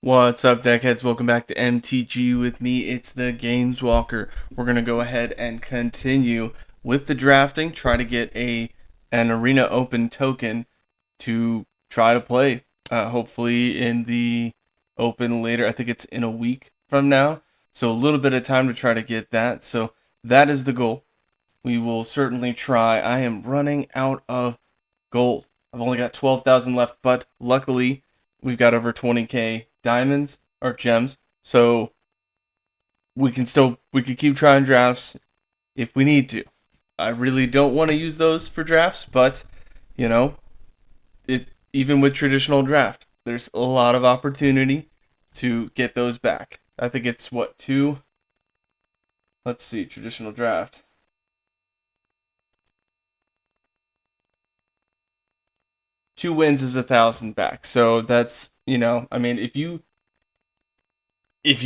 What's up, deckheads? Welcome back to MTG with me. It's the Games Walker. We're gonna go ahead and continue with the drafting. Try to get an Arena Open token to try to play. Hopefully in the Open later. I think it's in a week from now. So a little bit of time to try to get that. So that is the goal. We will certainly try. I am running out of gold. I've only got 12,000 left, but luckily we've got over 20k diamonds or gems, so we can keep trying drafts if we need to. I really don't want to use those for drafts, but you know, it even with traditional draft, there's a lot of opportunity to get those back. I think it's what, two? Let's see, traditional draft. Two wins is 1,000 back. So that's, I mean, if you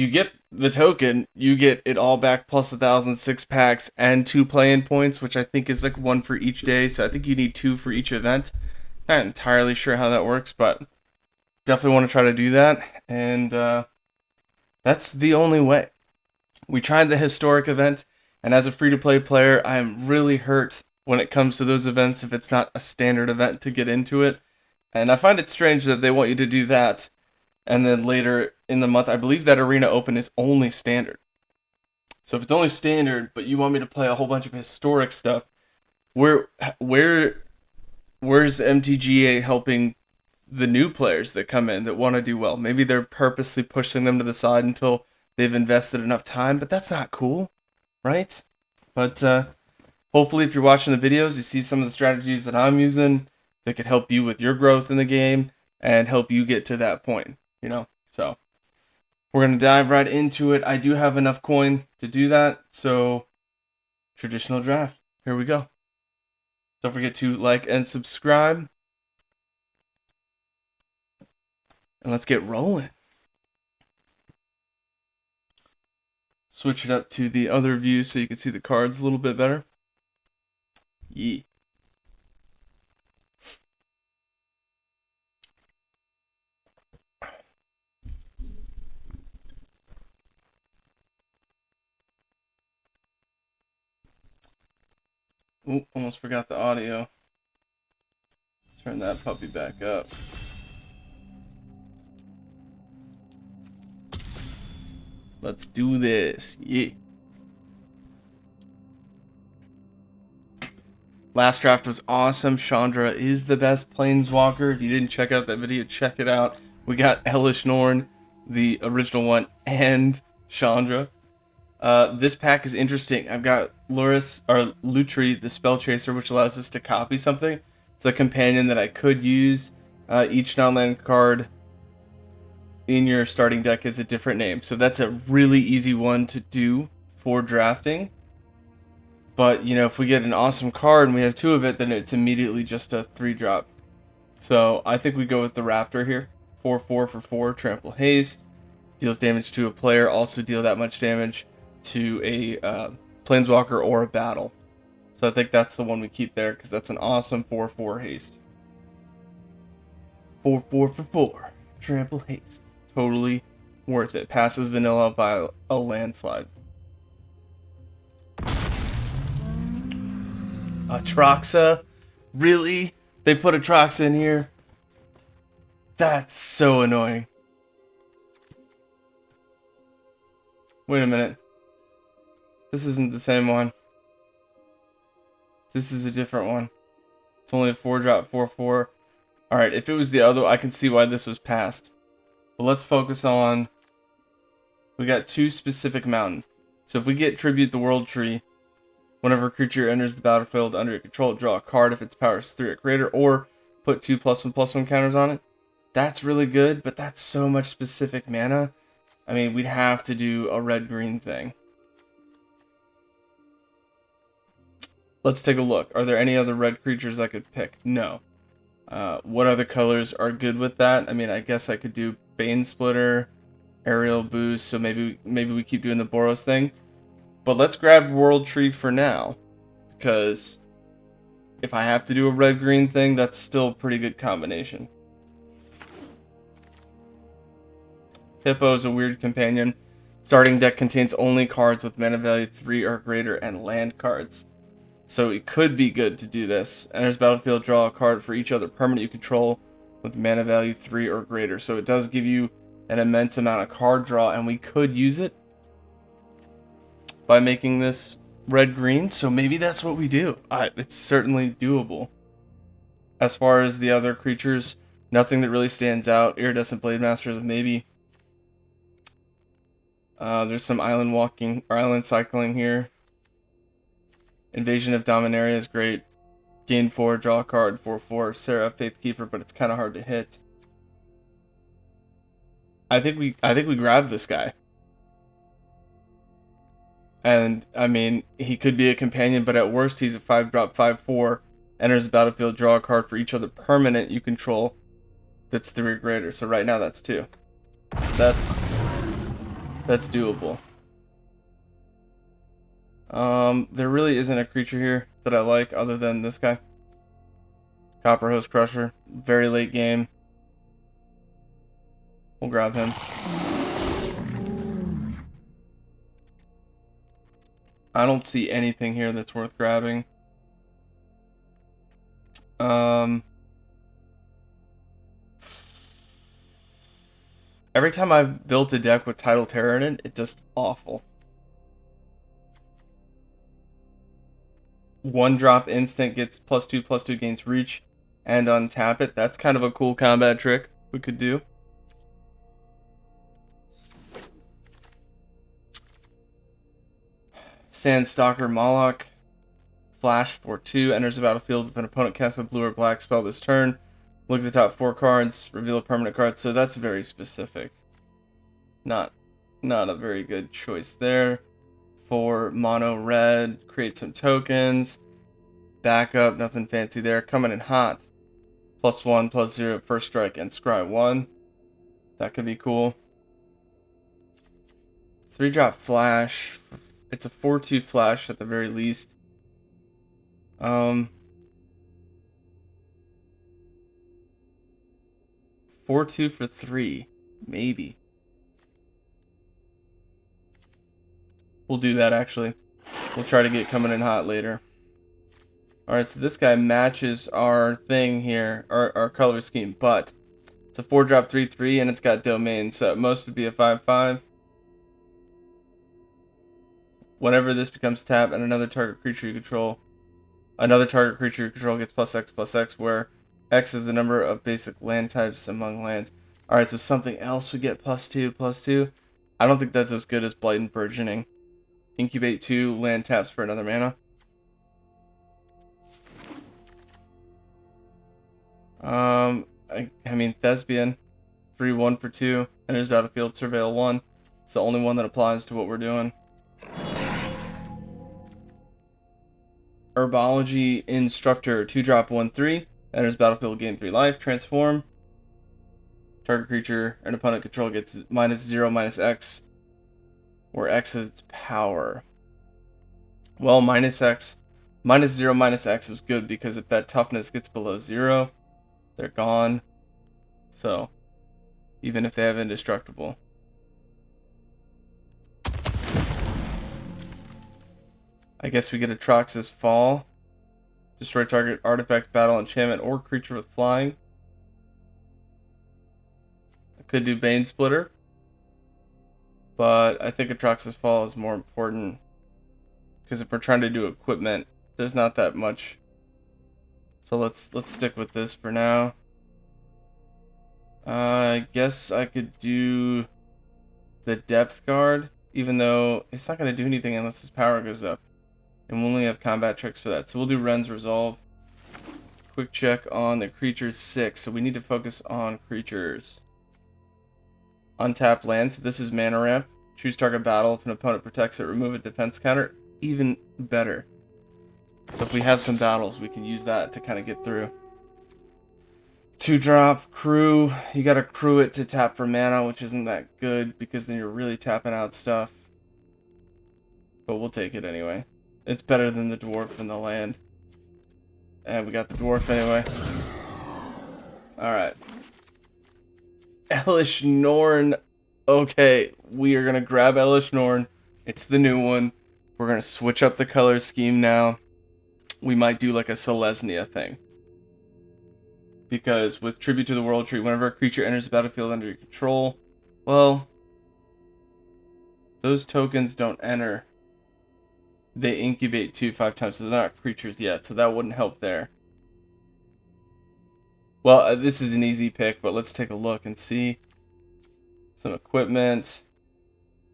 get the token, you get it all back plus 1,000 6 packs and 2 play-in points, which I think is like 1 for each day. So I think you need 2 for each event. Not entirely sure how that works, but definitely want to try to do that. And that's the only way. We tried the historic event, and as a free-to-play player, I am really hurt when it comes to those events if it's not a standard event to get into it. And I find it strange that they want you to do that, and then later in the month, I believe that Arena Open is only standard. So if it's only standard, but you want me to play a whole bunch of historic stuff, where's MTGA helping the new players that come in that want to do well? Maybe they're purposely pushing them to the side until they've invested enough time, but that's not cool, right? But hopefully if you're watching the videos, you see some of the strategies that I'm using that could help you with your growth in the game and help you get to that point, So we're going to dive right into it. I do have enough coin to do that, so traditional draft. Here we go. Don't forget to like and subscribe. And let's get rolling. Switch it up to the other view so you can see the cards a little bit better. Yeah. Ooh, almost forgot the audio. Let's turn that puppy back up. Let's do this. Yeah. Last draft was awesome. Chandra is the best planeswalker. If you didn't check out that video, check it out. We got Elesh Norn, the original one, and Chandra. This pack is interesting. I've got Lutri, the Spell Chaser, which allows us to copy something. It's a companion that I could use. Each non-land card in your starting deck is a different name. So that's a really easy one to do for drafting. But, if we get an awesome card and we have 2 of it, then it's immediately just a 3-drop. So I think we go with the Raptor here. 4/4 for 4, Trample Haste. Deals damage to a player, also deal that much damage to a Planeswalker or a battle. So I think that's the one we keep there, because that's an awesome 4/4 haste. 4/4 for 4, Trample Haste. Totally worth it. Passes vanilla by a landslide. Atraxa? Really? They put Atraxa in here? That's so annoying. Wait a minute. This isn't the same one. This is a different one. It's only a 4-drop 4/4. Alright, if it was the other, I can see why this was passed. But let's focus on... We got 2 specific mountain. So if we get Tribute the World Tree, whenever a creature enters the battlefield under your control, draw a card if its power is 3 or greater, or put 2 +1/+1 counters on it. That's really good, but that's so much specific mana. I mean, we'd have to do a red-green thing. Let's take a look. Are there any other red creatures I could pick? No. What other colors are good with that? I mean, I guess I could do Bane Splitter, Aerial Boost, so maybe we keep doing the Boros thing. But let's grab World Tree for now, because if I have to do a red-green thing, that's still a pretty good combination. Hippo is a weird companion. Starting deck contains only cards with mana value 3 or greater and land cards. So it could be good to do this. Enters battlefield, draw a card for each other permanent you control with mana value 3 or greater. So it does give you an immense amount of card draw, and we could use it by making this red-green. So maybe that's what we do. It's certainly doable. As far as the other creatures, nothing that really stands out. Iridescent Blade Masters, maybe. There's some island walking or island cycling here. Invasion of Dominaria is great. Gain 4, draw a card, 4/4. Seraph Faithkeeper, but it's kind of hard to hit. I think we grab this guy. And I mean, he could be a companion, but at worst he's a 5-drop 5/4. Enters the battlefield, draw a card for each other permanent you control that's 3 or greater. So right now that's 2. That's doable. There really isn't a creature here that I like other than this guy. Copper Host Crusher. Very late game. We'll grab him. I don't see anything here that's worth grabbing. Every time I've built a deck with Tidal Terror in it, it's just awful. 1-drop instant gets +2/+2 gains reach and untap it. That's kind of a cool combat trick we could do. Sandstalker Moloch. Flash for 2. Enters the battlefield if an opponent casts a blue or black spell this turn. Look at the top 4 cards. Reveal a permanent card. So that's very specific. Not a very good choice there. For mono red, create some tokens. Backup, nothing fancy there. Coming in hot. +1/+0 first strike and scry 1. That could be cool. 3-drop flash. It's a 4/2 flash at the very least. 4/2 for 3. Maybe. We'll do that actually. We'll try to get coming in hot later. Alright, so this guy matches our thing here, our color scheme, but it's a 4-drop 3/3 and it's got domain, so at most would be a 5/5. Whenever this becomes tapped and another target creature you control gets +X/+X, where X is the number of basic land types among lands. Alright, so something else would get +2/+2. I don't think that's as good as Blight and Burgeoning. Incubate 2, land taps for another mana. I mean, Thespian. 3/1 for 2. Enters battlefield, surveil 1. It's the only one that applies to what we're doing. Herbology Instructor. 2-drop 1/3. Enters battlefield, gain 3 life. Transform. Target creature and opponent control gets -0/-X, where X is its power. Well, -X, -0/-X is good because if that toughness gets below 0, they're gone. So, even if they have indestructible. I guess we get Atrax's Fall. Destroy target artifact, battle, enchantment, or creature with flying. I could do Bane Splitter, but I think Atrax's Fall is more important. Because if we're trying to do equipment, there's not that much. So let's stick with this for now. I guess I could do the Depth Guard, even though it's not going to do anything unless his power goes up. And we only have combat tricks for that. So we'll do Ren's Resolve. Quick check on the creatures 6. So we need to focus on creatures. Untap lands. This is mana ramp. Choose target battle. If an opponent protects it, remove a defense counter. Even better. So if we have some battles, we can use that to kind of get through. 2-drop crew. You gotta crew it to tap for mana, which isn't that good because then you're really tapping out stuff. But we'll take it anyway. It's better than the dwarf and the land. And we got the dwarf anyway. Alright. Elesh Norn. Okay, we are going to grab Elesh Norn. It's the new one. We're going to switch up the color scheme now. We might do like a Selesnya thing. Because with Tribute to the World Tree, whenever a creature enters the battlefield under your control, well, those tokens don't enter. They incubate 5 times, so they're not creatures yet, so that wouldn't help there. Well, this is an easy pick, but let's take a look and see. Some equipment.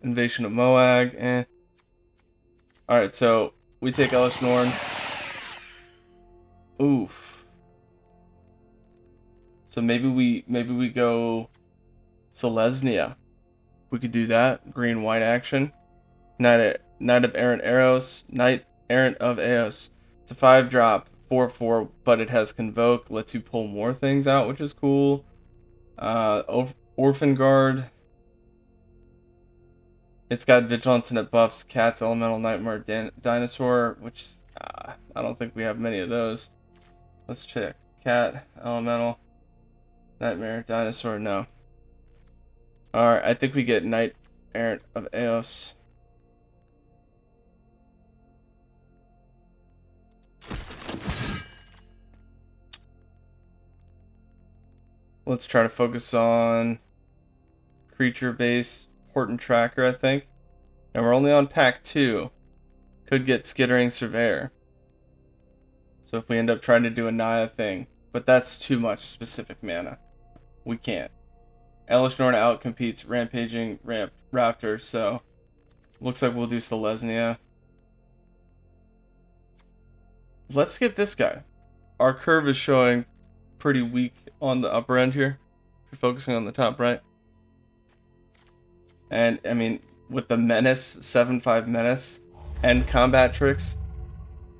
Invasion of Moag, Alright, so we take Elesh Norn. Oof. So maybe we go Selesnya. We could do that. Green white action. Knight of Errant Eros. Knight Errant of Eos. It's a 5-drop, 4/4, but it has Convoke. Lets you pull more things out, which is cool. Orphan Guard. It's got Vigilance and it buffs Cats, Elemental, Nightmare, Dinosaur, which I don't think we have many of those. Let's check. Cat, Elemental, Nightmare, Dinosaur, no. Alright, I think we get Knight Errant of Eos. Let's try to focus on creature base. Important tracker, I think. And we're only on pack 2. Could get Skittering Surveyor. So if we end up trying to do a Naya thing. But that's too much specific mana. We can't. Elesh Norn outcompetes Rampaging Raptor, so looks like we'll do Selesnya. Let's get this guy. Our curve is showing pretty weak on the upper end here. If you're focusing on the top right. And, I mean, with the Menace, 7/5 Menace, and Combat Tricks,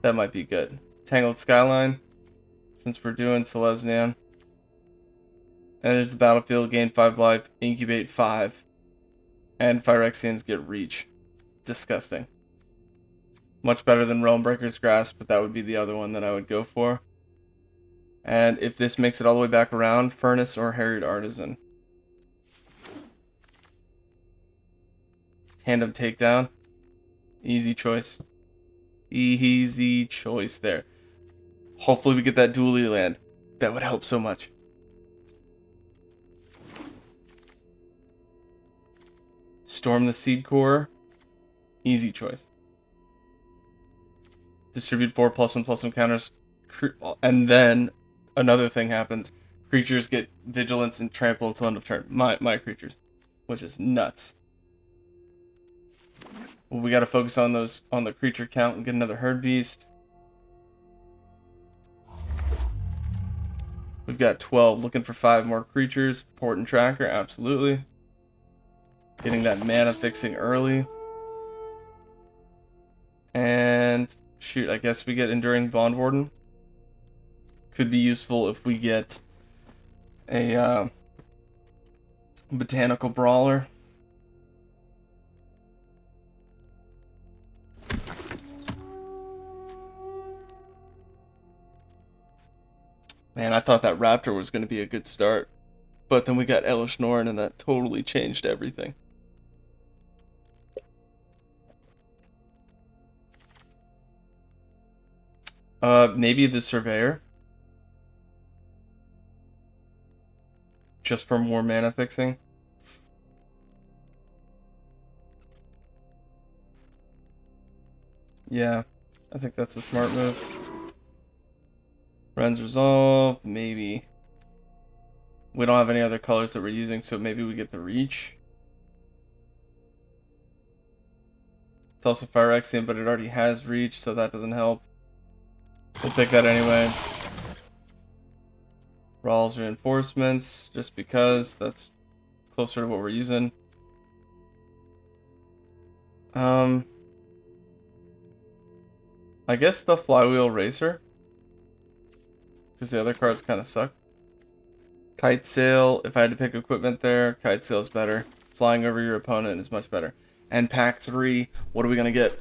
that might be good. Tangled Skyline, since we're doing Selesnya. Enters the battlefield, gain 5 life, incubate 5. And Phyrexians get reach. Disgusting. Much better than Realmbreaker's Grasp, but that would be the other one that I would go for. And if this makes it all the way back around, Furnace or Harried Artisan. Hand of Takedown. Easy choice. Easy choice there. Hopefully we get that dually land. That would help so much. Storm the Seed Core. Easy choice. Distribute 4+1/+1 counters. And then another thing happens. Creatures get Vigilance and Trample until end of turn. My creatures. Which is nuts. Well, we gotta focus on the creature count and get another Herd Beast. We've got 12. Looking for 5 more creatures. Important tracker, absolutely. Getting that mana fixing early. And shoot, I guess we get Enduring Bond Warden. Could be useful if we get a Botanical Brawler. Man, I thought that Raptor was going to be a good start. But then we got Elesh Norn and that totally changed everything. Maybe the Surveyor. Just for more mana fixing. Yeah, I think that's a smart move. Ren's Resolve, maybe. We don't have any other colors that we're using, so maybe we get the Reach. It's also Phyrexian, but it already has Reach, so that doesn't help. We'll pick that anyway. Rawls Reinforcements, just because that's closer to what we're using. I guess the Flywheel Racer. Because the other cards kind of suck. Kite Sail, if I had to pick equipment there, Kite Sail's better. Flying over your opponent is much better. And pack 3, what are we going to get?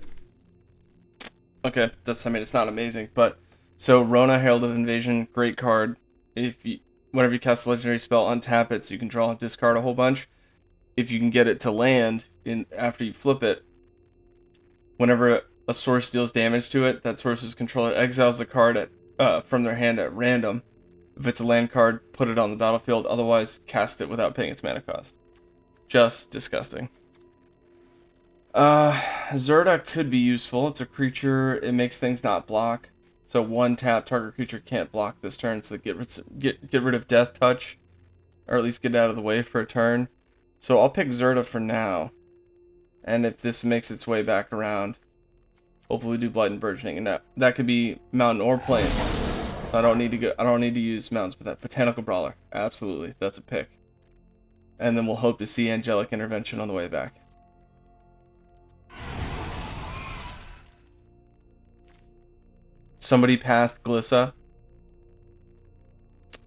Okay, I mean, it's not amazing, but... So, Rona, Herald of Invasion, great card. Whenever you cast a legendary spell, untap it so you can draw and discard a whole bunch. if you can get it to land in after you flip it, whenever a source deals damage to it, that source's controller exiles the card from their hand at random. If it's a land card, put it on the battlefield. Otherwise, cast it without paying its mana cost. Just disgusting. Zerda could be useful. It's a creature. It makes things not block. So 1 tap, target creature can't block this turn. So get rid of Death Touch, or at least get out of the way for a turn. So I'll pick Zerda for now. And if this makes its way back around, hopefully we do Blight and Burgeoning, and that could be mountain or plains. I don't need to use mountains for that. Botanical Brawler, absolutely, that's a pick. And then we'll hope to see Angelic Intervention on the way back. Somebody passed Glissa.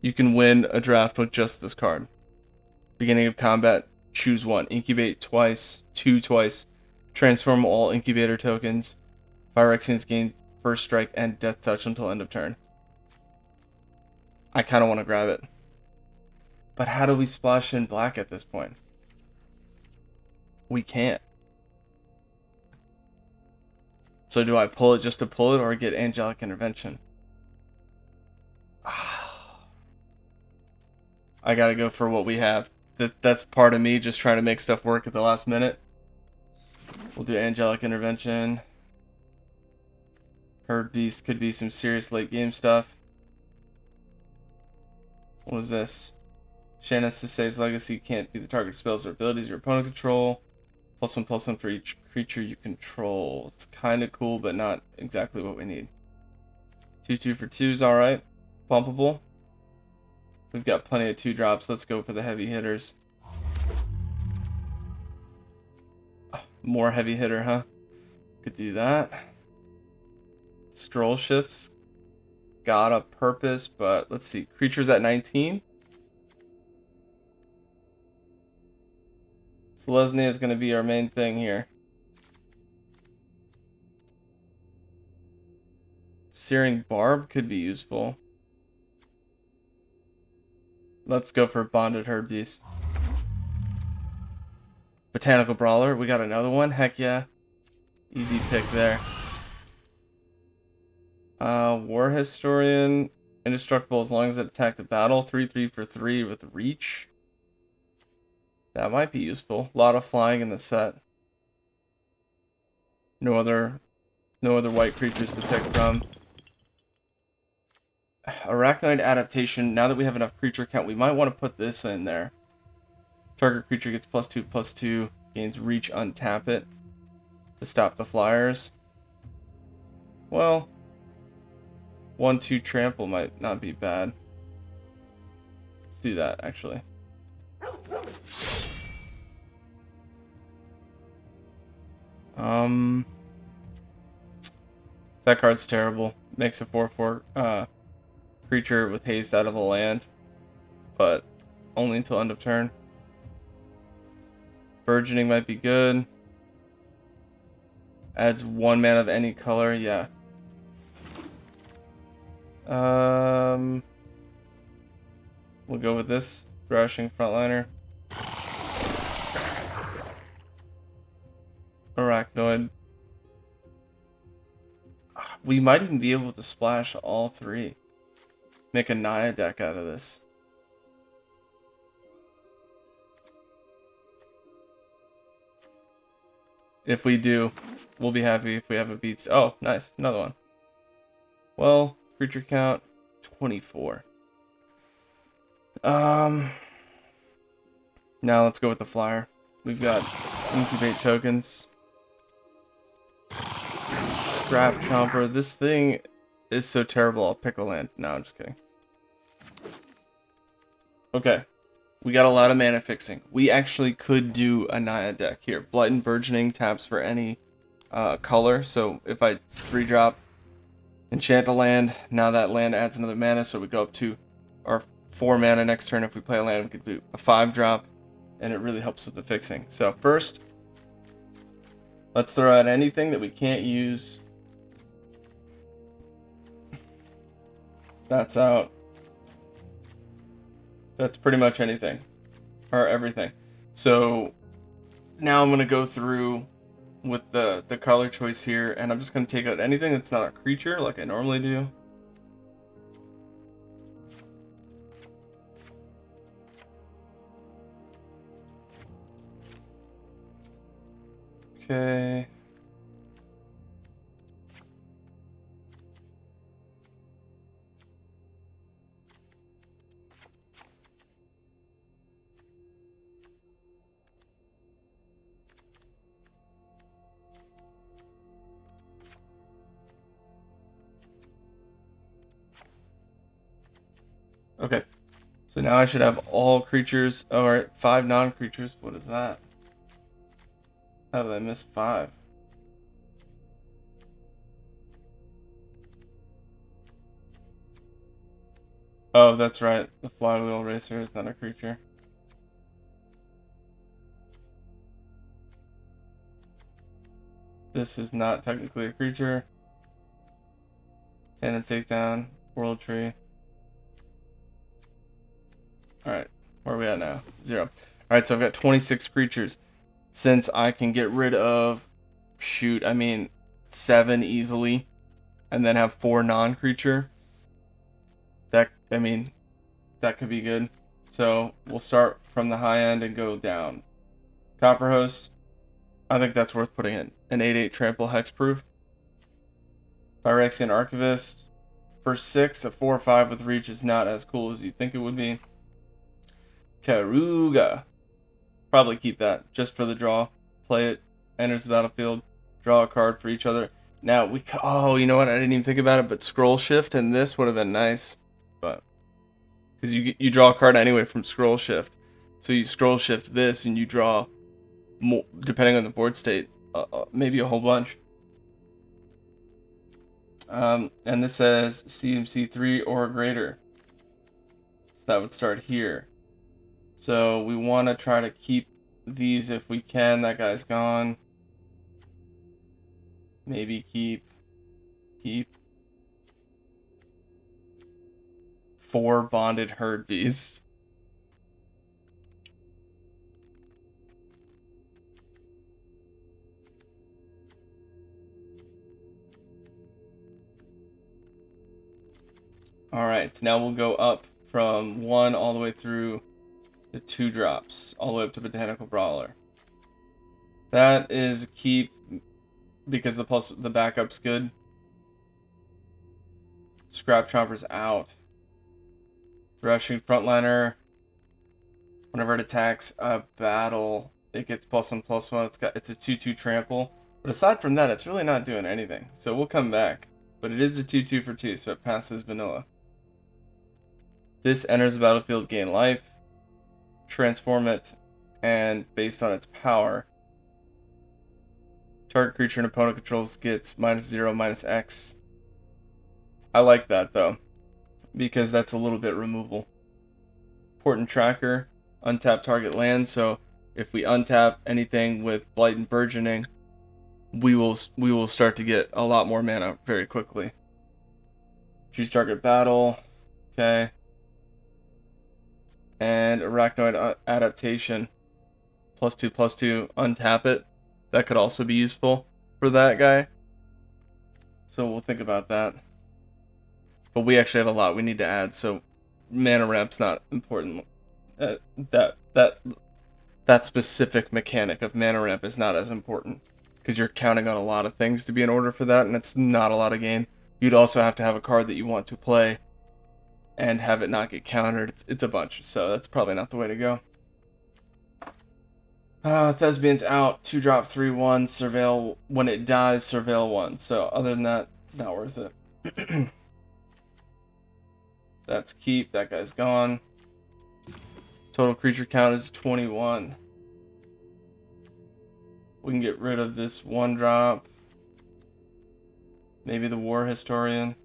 You can win a draft with just this card. Beginning of combat, choose 1. Incubate twice, 2 twice. Transform all incubator tokens. Phyrexians gain first strike and death touch until end of turn. I kind of want to grab it. But how do we splash in black at this point? We can't. So do I pull it just to pull it or get Angelic Intervention? I gotta go for what we have. That's part of me just trying to make stuff work at the last minute. We'll do Angelic Intervention. Herd Beast could be some serious late game stuff. What was this? Shanna Sisei's Legacy can't be the target spells or abilities your opponent control. +1/+1 for each creature you control. It's kind of cool, but not exactly what we need. 2/2 for 2 is alright. Bumpable. We've got plenty of 2-drops. Let's go for the heavy hitters. More heavy hitter, huh? Could do that. Scroll shifts. Got a purpose, but let's see. Creatures at 19. Selesnya is going to be our main thing here. Searing Barb could be useful. Let's go for Bonded Herd Beast. Botanical Brawler. We got another one. Heck yeah. Easy pick there. War Historian. Indestructible as long as it attacked the battle. 3/3 for 3 with reach. That might be useful. A lot of flying in the set. No other white creatures to pick from. Arachnoid Adaptation. Now that we have enough creature count, we might want to put this in there. Target creature gets +2/+2. Gains reach, untap it. To stop the flyers. Well, 1/2 trample might not be bad. Let's do that, actually. That card's terrible. Makes a 4/4 creature with haste out of the land, but only until end of turn. Burgeoning might be good. Adds 1 mana of any color, yeah. We'll go with this. Thrashing Frontliner. Arachnoid. We might even be able to splash all 3. Make a Naya deck out of this. If we do, we'll be happy if we have a beats. Oh, nice. Another one. Well, creature count 24. Now let's go with the flyer. We've got incubate tokens. Scrap Chomper. This thing is so terrible. I'll pick a land. No, I'm just kidding. Okay. We got a lot of mana fixing. We actually could do a Naya deck here. Blight and Burgeoning taps for any color. So if I 3-drop, enchant a land, now that land adds another mana, so we go up to our 4 mana next turn. If we play a land, we could do a 5-drop, and it really helps with the fixing. So first, let's throw out anything that we can't use. That's out. That's pretty much anything. Or everything. So now I'm gonna go through with the color choice here, and I'm just gonna take out anything that's not a creature like I normally do. Okay. Okay. So now I should have all creatures. Alright, 5 non-creatures. What is that? How did I miss 5? Oh, that's right. The flywheel racer is not a creature. This is not technically a creature. Tandem takedown. World tree. Alright. Where are we at now? 0. Alright, so I've got 26 creatures. Since I can get rid of, shoot, I mean, 7 easily, and then have 4 non-creature, that could be good. So we'll start from the high end and go down. Copper Host, I think that's worth putting in. An 8/8 trample hexproof. Phyrexian Archivist, for 6, a 4/5 with reach is not as cool as you'd think it would be. Karuga, probably keep that just for the draw. Play it, enters the battlefield, draw a card for each other. Now oh, you know what? I didn't even think about it, but scroll shift and this would have been nice, but because you draw a card anyway from scroll shift, so you scroll shift this and you draw more depending on the board state, maybe a whole bunch. And this says CMC 3 or greater, so that would start here. So we want to try to keep these if we can. That guy's gone. Maybe keep 4 bonded herd beasts. Alright, now we'll go up from 1 all the way through the 2 drops, all the way up to Botanical Brawler. That is keep because the backup's good. Scrap Chomper's out. Rushing Frontliner, whenever it attacks a battle, it gets +1/+1. It's a 2/2 trample. But aside from that, it's really not doing anything. So we'll come back. But it is a 2/2 for 2, so it passes vanilla. This enters the battlefield, gain life, transform it, and based on its power, target creature an opponent controls gets -0, -X. I like that though, because that's a little bit removal. Important tracker, untap target land, so if we untap anything with Blight and Burgeoning, we will start to get a lot more mana very quickly. Choose target battle, okay. And Arachnoid Adaptation, +2/+2, untap it. That could also be useful for that guy. So we'll think about that. But we actually have a lot we need to add, so mana ramp's not important. That specific mechanic of mana ramp is not as important, because you're counting on a lot of things to be in order for that, and it's not a lot of gain. You'd also have to have a card that you want to play and have it not get countered. It's a bunch, so that's probably not the way to go. Thespian's out. 2-drop 3/1. Surveil. When it dies, surveil 1. So other than that, not worth it. That's keep. That guy's gone. Total creature count is 21. We can get rid of this 1-drop. Maybe the War Historian.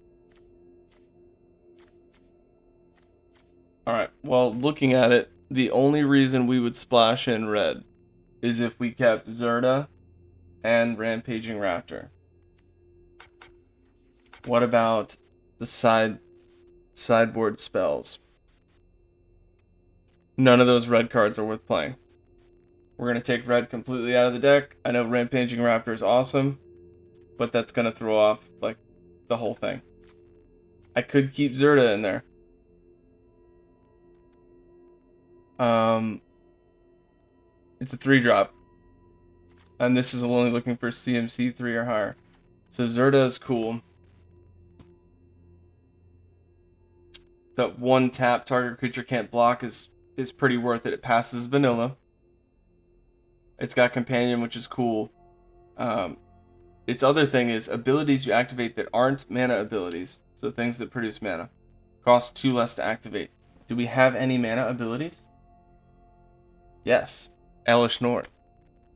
Alright, well, looking at it, the only reason we would splash in red is if we kept Zerda and Rampaging Raptor. What about the sideboard spells? None of those red cards are worth playing. We're going to take red completely out of the deck. I know Rampaging Raptor is awesome, but that's going to throw off, like, the whole thing. I could keep Zerta in there. It's a 3-drop. And this is only looking for CMC 3 or higher. So Zerta is cool. That 1-tap target creature can't block is pretty worth it. It passes vanilla. It's got companion, which is cool. Its other thing is abilities you activate that aren't mana abilities. So things that produce mana. Cost 2 less to activate. Do we have any mana abilities? Yes. Elesh Norn.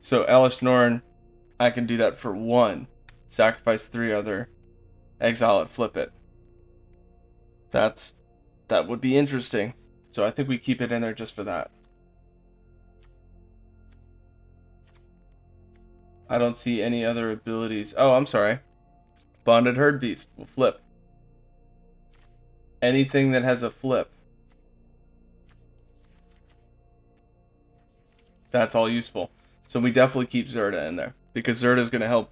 So Elesh Norn, I can do that for 1. Sacrifice 3 other. Exile it, flip it. That would be interesting. So I think we keep it in there just for that. I don't see any other abilities. Oh, I'm sorry. Bonded Herd Beast will flip. Anything that has a flip. That's all useful. So we definitely keep Zerta in there. Because Zerta is going to help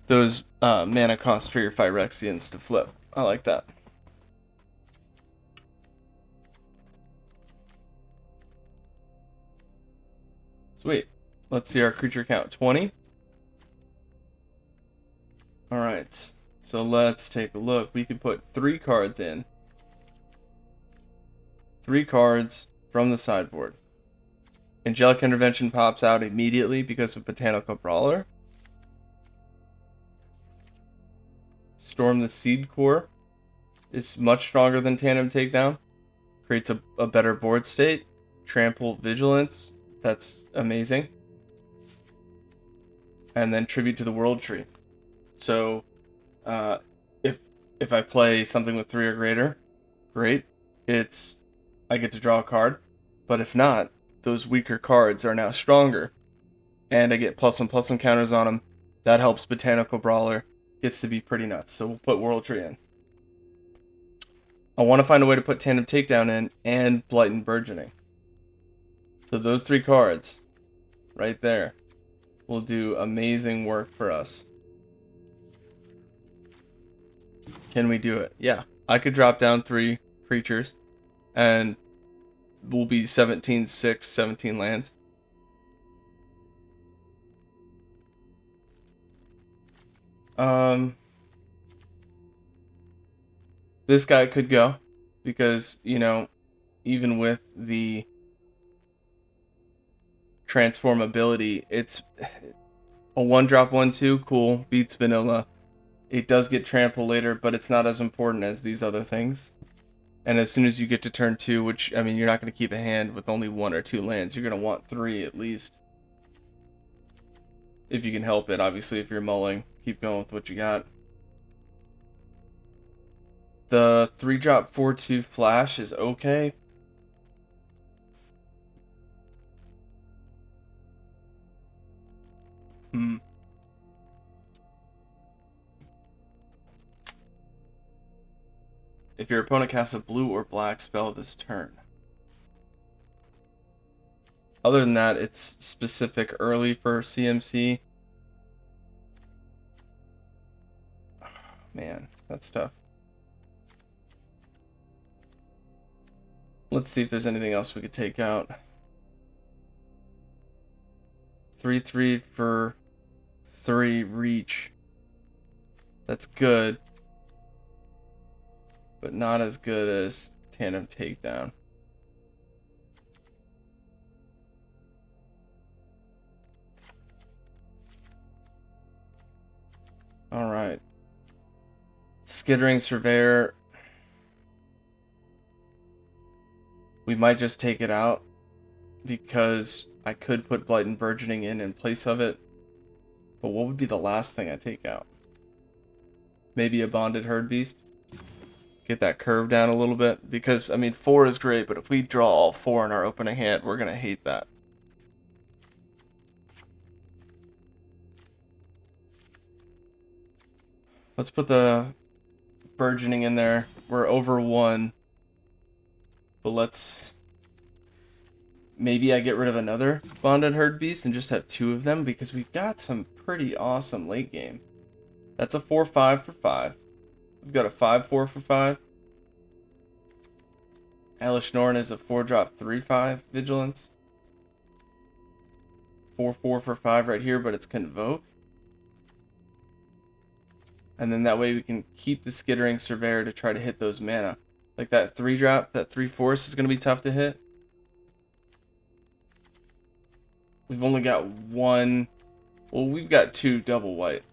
those mana costs for your Phyrexians to flip. I like that. Sweet. Let's see our creature count. 20. Alright. So let's take a look. We could put 3 cards in. 3 cards from the sideboard. Angelic Intervention pops out immediately because of Botanical Brawler. Storm the Seed Core is much stronger than Tandem Takedown. Creates a better board state. Trample Vigilance. That's amazing. And then Tribute to the World Tree. So, if I play something with 3 or greater, great. I get to draw a card. But if not, those weaker cards are now stronger. And I get +1/+1 counters on them. That helps Botanical Brawler. Gets to be pretty nuts. So we'll put World Tree in. I want to find a way to put Tandem Takedown in and Blight and Burgeoning. So those 3 cards, right there, will do amazing work for us. Can we do it? Yeah. I could drop down 3 creatures, and we'll be 17/6, 17 lands. This guy could go, because, you know, even with the transform ability, it's a 1-drop 1/2, cool, beats vanilla. It does get trample later, but it's not as important as these other things. And as soon as you get to turn 2, which, I mean, you're not going to keep a hand with only 1 or 2 lands. You're going to want 3 at least. If you can help it. Obviously, if you're mulling, keep going with what you got. The 3-drop 4/2 flash is okay. If your opponent casts a blue or black spell this turn. Other than that, it's specific early for CMC. Oh, man, that's tough. Let's see if there's anything else we could take out. 3/3 for 3 reach. That's good. But not as good as Tandem Takedown. Alright. Skittering Surveyor. We might just take it out, because I could put Blight and Burgeoning in place of it. But what would be the last thing I take out? Maybe a Bonded Herd Beast? Get that curve down a little bit, because, I mean, 4 is great, but if we draw all 4 in our opening hand, we're going to hate that. Let's put the Burgeoning in there. We're over 1, but let's maybe I get rid of another Bonded Herd Beast and just have 2 of them, because we've got some pretty awesome late game. That's a 4-5 for 5. We've got a 5-4 for 5. Elesh Norn is a 4-drop 3-5 Vigilance. 4-4 for 5 right here, but it's Convoke. And then that way we can keep the Skittering Surveyor to try to hit those mana. Like that 3-drop, that 3 Force is going to be tough to hit. We've only got 1... Well, we've got 2 double white.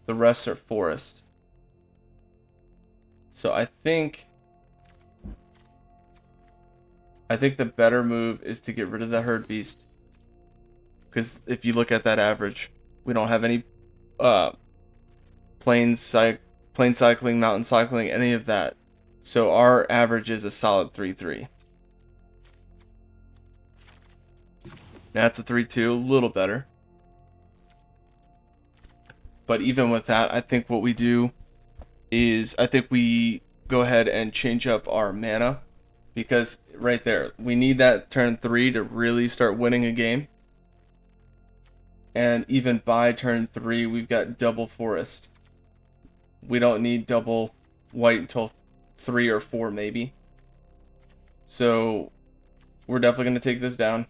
The rest are forest. So I think the better move is to get rid of the Herd Beast. Because if you look at that average, we don't have any plane cycling, mountain cycling, any of that. So our average is a solid 3-3. That's a 3-2, a little better. But even with that, I think what we do is, I think we go ahead and change up our mana. Because right there, we need that turn 3 to really start winning a game. And even by turn 3, we've got double forest. We don't need double white until 3 or 4 maybe. So we're definitely going to take this down.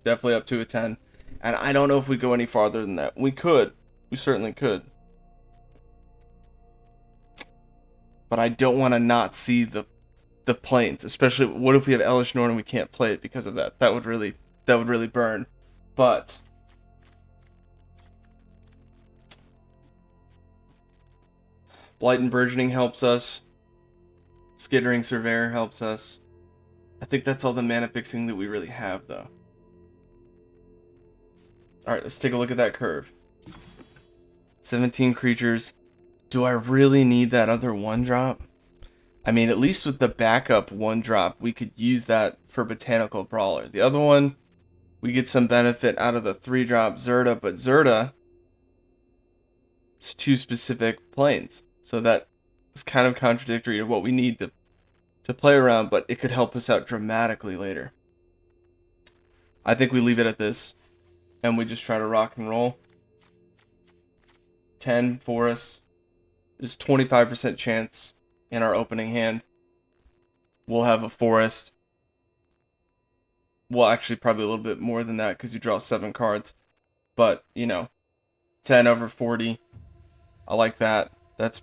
Definitely up to a 10. And I don't know if we go any farther than that. We could. We certainly could. But I don't want to not see the planes. Especially, what if we have Elesh Norn and we can't play it because of that? That would really burn. But Blight and Burgeoning helps us. Skittering Surveyor helps us. I think that's all the mana fixing that we really have, though. Alright, let's take a look at that curve. 17 creatures. Do I really need that other 1-drop? I mean, at least with the backup 1-drop, we could use that for Botanical Brawler. The other one, we get some benefit out of the 3-drop Zerta, but Zerta, it's 2 specific planes. So that is kind of contradictory to what we need to play around, but it could help us out dramatically later. I think we leave it at this, and we just try to rock and roll. 10 forests. There's 25% chance in our opening hand we'll have a forest. Well, actually, probably a little bit more than that because you draw 7 cards. But, you know, 10 over 40. I like that. That's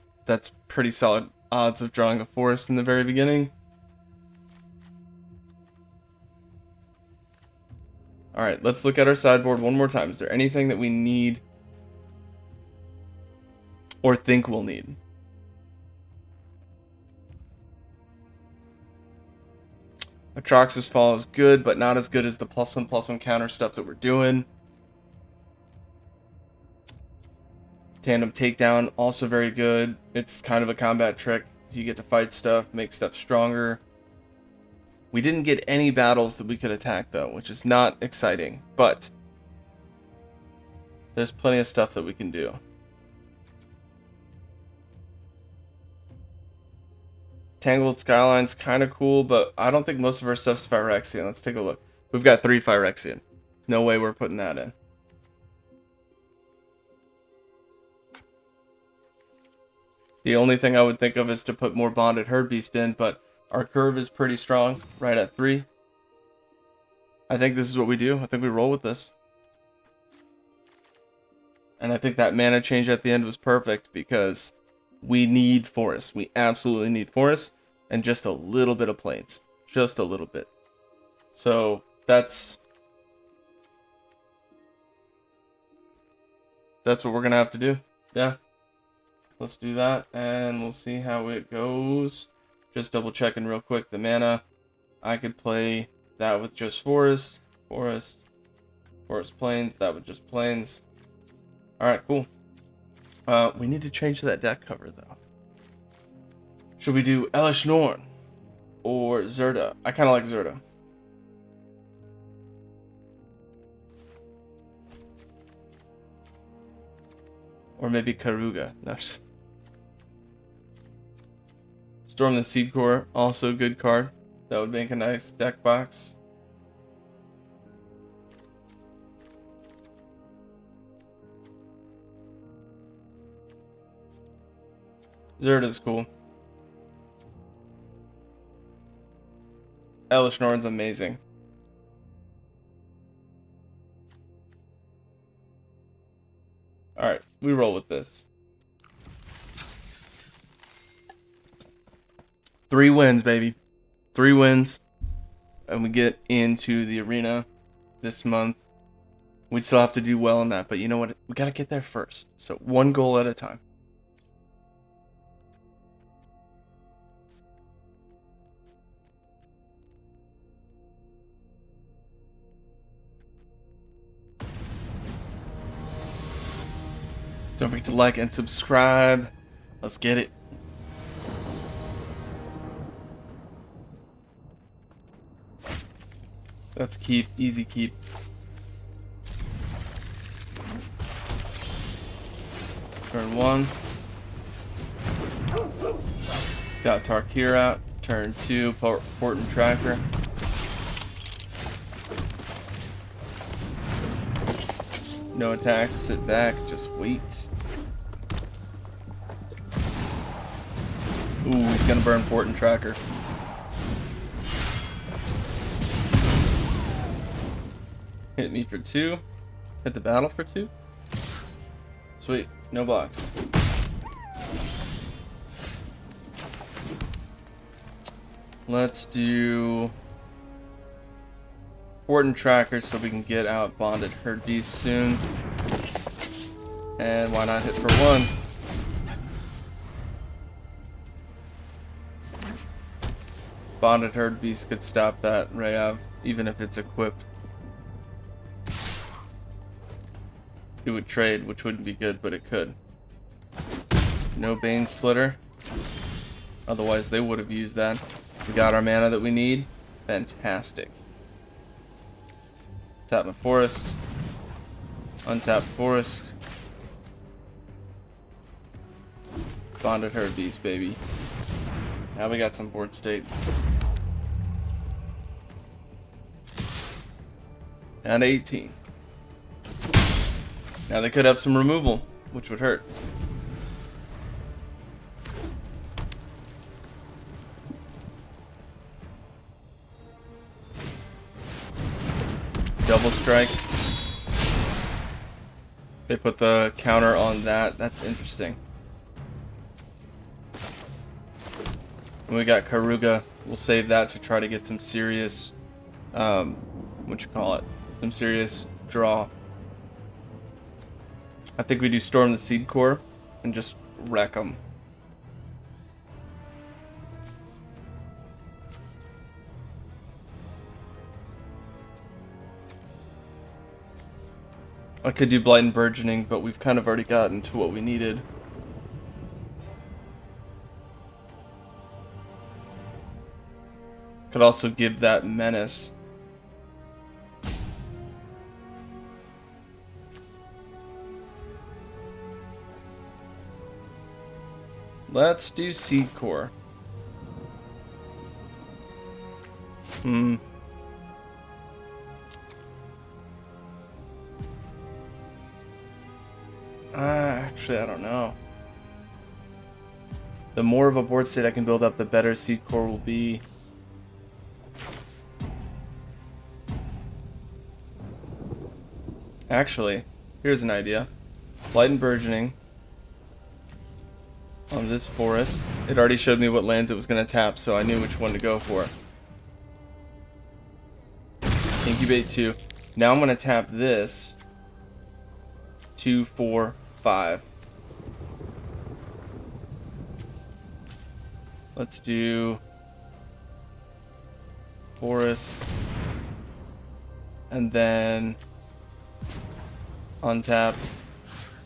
pretty solid odds of drawing a forest in the very beginning. Alright, let's look at our sideboard one more time. Is there anything that we need or think we'll need? Atrax's Fall is good, but not as good as the +1/+1 counter stuff that we're doing. Tandem Takedown, also very good. It's kind of a combat trick. You get to fight stuff, make stuff stronger. We didn't get any battles that we could attack, though, which is not exciting. But there's plenty of stuff that we can do. Tangled Skyline's kind of cool, but I don't think most of our stuff's Phyrexian. Let's take a look. We've got 3 Phyrexian. No way we're putting that in. The only thing I would think of is to put more Bonded Herd Beast in, but our curve is pretty strong, right at 3. I think this is what we do. I think we roll with this. And I think that mana change at the end was perfect because we need forest. We absolutely need forest and just a little bit of plains. Just a little bit. So that's what we're going to have to do. Yeah. Let's do that and we'll see how it goes. Just double checking real quick the mana. I could play that with just forest, forest plains, that with just plains. Alright, cool. We need to change that deck cover though. Should we do Elesh Norn or Zerta? I kind of like Zerta. Or maybe Karuga. No. Storm the Seed Core, also a good card. That would make a nice deck box. Zerd is cool. Elesh Norn's amazing. Alright, we roll with this. 3 wins, baby. 3 wins. And we get into the arena this month. We'd still have to do well in that, but you know what? We gotta get there first. So 1 goal at a time. Don't forget to like and subscribe. Let's get it. That's keep, easy keep. Turn 1. Got Tarkir out. Turn 2, port and tracker. No attacks, sit back, just wait. Ooh, he's gonna burn port and tracker. Hit me for 2. Hit the battle for 2. Sweet, no box. Let's do port and tracker so we can get out bonded herd beast soon. And why not hit for 1? Bonded herd beast could stop that Rayav, even if it's equipped. It would trade, which wouldn't be good, but it could. No Bane Splitter. Otherwise, they would have used that. We got our mana that we need. Fantastic. Tap my forest. Untap forest. Bonded herd beast, baby. Now we got some board state. And 18. Now they could have some removal, which would hurt. Double strike. They put the counter on that. That's interesting. And we got Karuga. We'll save that to try to get some serious, some serious draw. I think we do Storm the Seed Core and just wreck them. I could do Blight and Burgeoning, but we've kind of already gotten to what we needed. Could also give that Menace. Let's do Seed Core. Actually, I don't know. The more of a board state I can build up, the better Seed Core will be. Actually, here's an idea. Blight and Burgeoning on this forest. It already showed me what lands it was going to tap, so I knew which one to go for. Incubate 2. Now I'm going to tap this. 2, 4, 5. Let's do forest. And then untap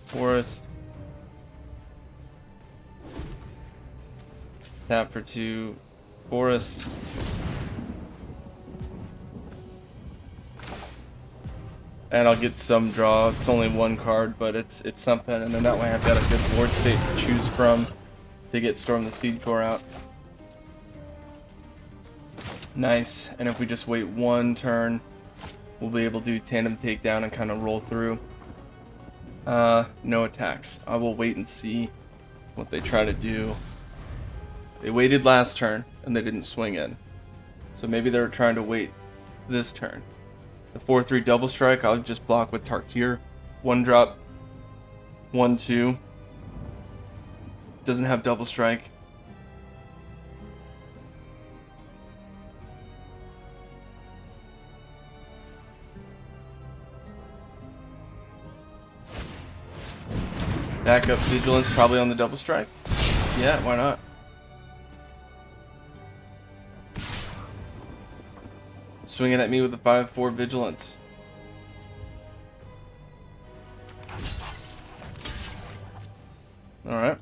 forest. Tap for 2 forest. And I'll get some draw. It's only 1 card, but it's something. And then that way I've got a good board state to choose from to get Storm the Seed Core out. Nice. And if we just wait one turn, we'll be able to do tandem takedown and kind of roll through. No attacks. I will wait and see what they try to do. They waited last turn and they didn't swing in. So maybe they're trying to wait this turn. The 4-3 double strike, I'll just block with Tarkir. 1-drop, 1-2. Doesn't have double strike. Backup vigilance probably on the double strike. Yeah, why not? Swinging at me with a 5-4 vigilance. Alright.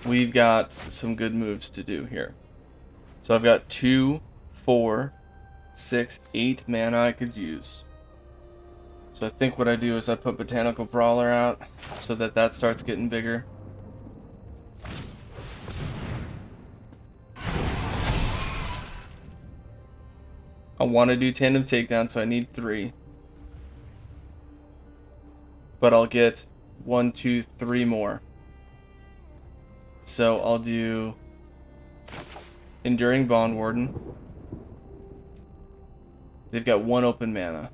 We've got some good moves to do here. So I've got 2, 4, 6, 8 mana I could use. So I think what I do is I put Botanical Brawler out so that that starts getting bigger. I want to do Tandem Takedown, so I need 3. But I'll get 1, 2, 3 more. So I'll do Enduring Bond Warden. They've got 1 open mana.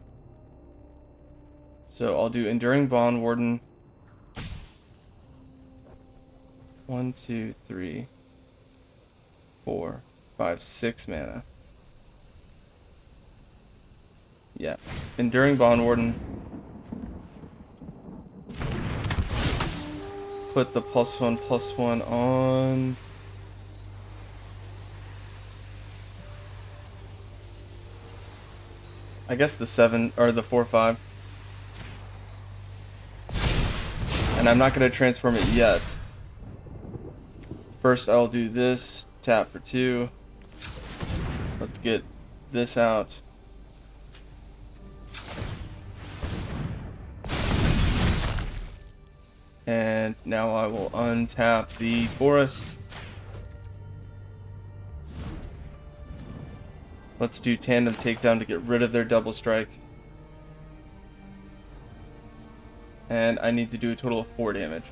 So I'll do Enduring Bond Warden. 1, 2, 3, 4, 5, 6 mana. Yeah. Enduring Bond Warden. Put the +1/+1 on. I guess the 7 or the 4/5. And I'm not going to transform it yet. First I'll do this, tap for 2. Let's get this out. And now I will untap the forest. Let's do Tandem Takedown to get rid of their double strike. And I need to do a total of 4 damage.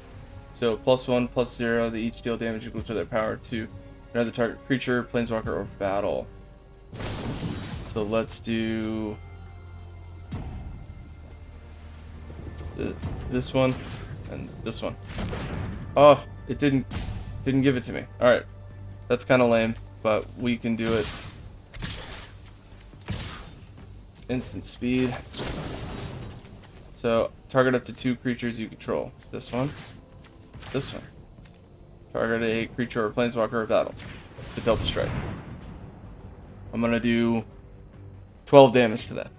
So +1/+0, they each deal damage equal to their power to another target creature, planeswalker, or battle. So let's do this one and this one. Oh, it didn't give it to me. All right, that's kind of lame, but we can do it. Instant speed. So target up to 2 creatures you control. This one. This one. Target a creature or planeswalker or battle. The double strike. I'm gonna do 12 damage to that.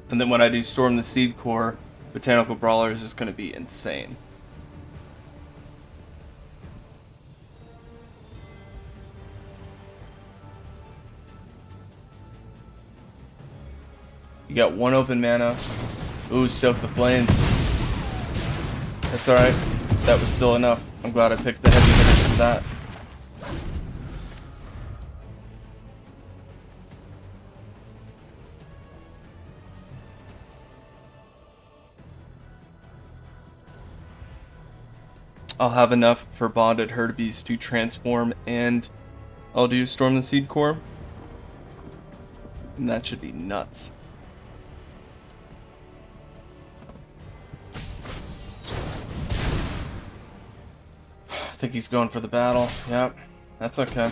And then when I do Storm the Seed Core, Botanical Brawlers is going to be insane. You got 1 open mana. Ooh, Stoke the Flames. That's alright. That was still enough. I'm glad I picked the heavy hitters for that. I'll have enough for Bonded Herbeast to transform, and I'll do Storm the Seed Core. And that should be nuts. I think he's going for the battle. Yep, that's okay.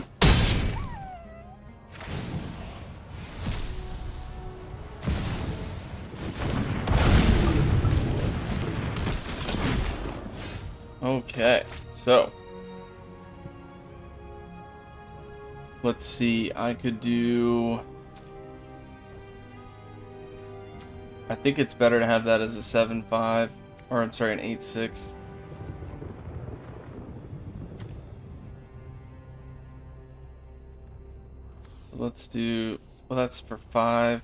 Okay, so let's see. I could do I think it's better to have that as a 7-5, or I'm sorry, an 8-6. Let's do, well, that's for 5.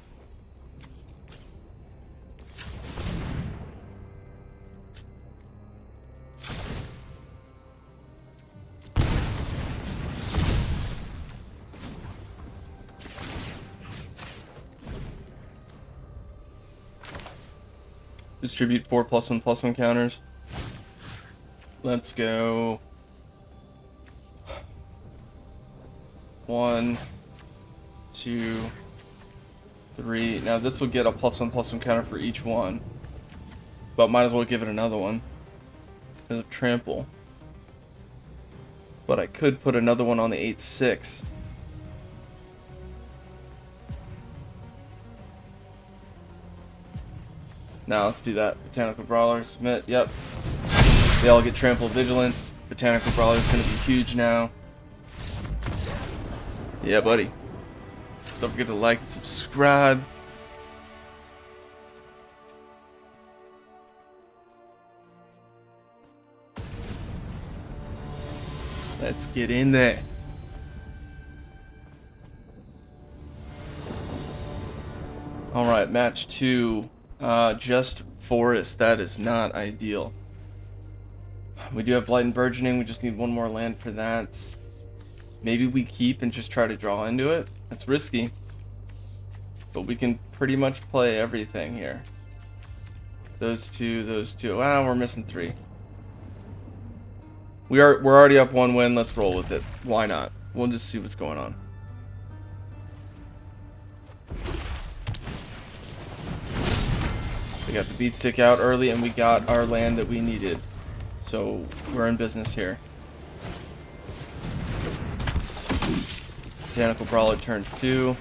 Distribute 4 +1/+1 counters. Let's go. 1, 2, 3. Now this will get a +1/+1 counter for each one, but might as well give it another one. There's a trample, but I could put another one on the 8-6. Now let's do that. Botanical Brawler, submit. Yep. They all get trampled vigilance. Botanical Brawler is going to be huge now. Yeah, buddy. Don't forget to like and subscribe. Let's get in there. Alright, match 2. Just forest. That is not ideal. We do have Blight and Burgeoning. We just need one more land for that. Maybe we keep and just try to draw into it. That's risky, but we can pretty much play everything here. Those two. Wow, we're missing 3. We're already up 1 win. Let's roll with it. Why not? We'll just see what's going on. We got the beat stick out early, and we got our land that we needed. So we're in business here. Botanical Brawler turn 2.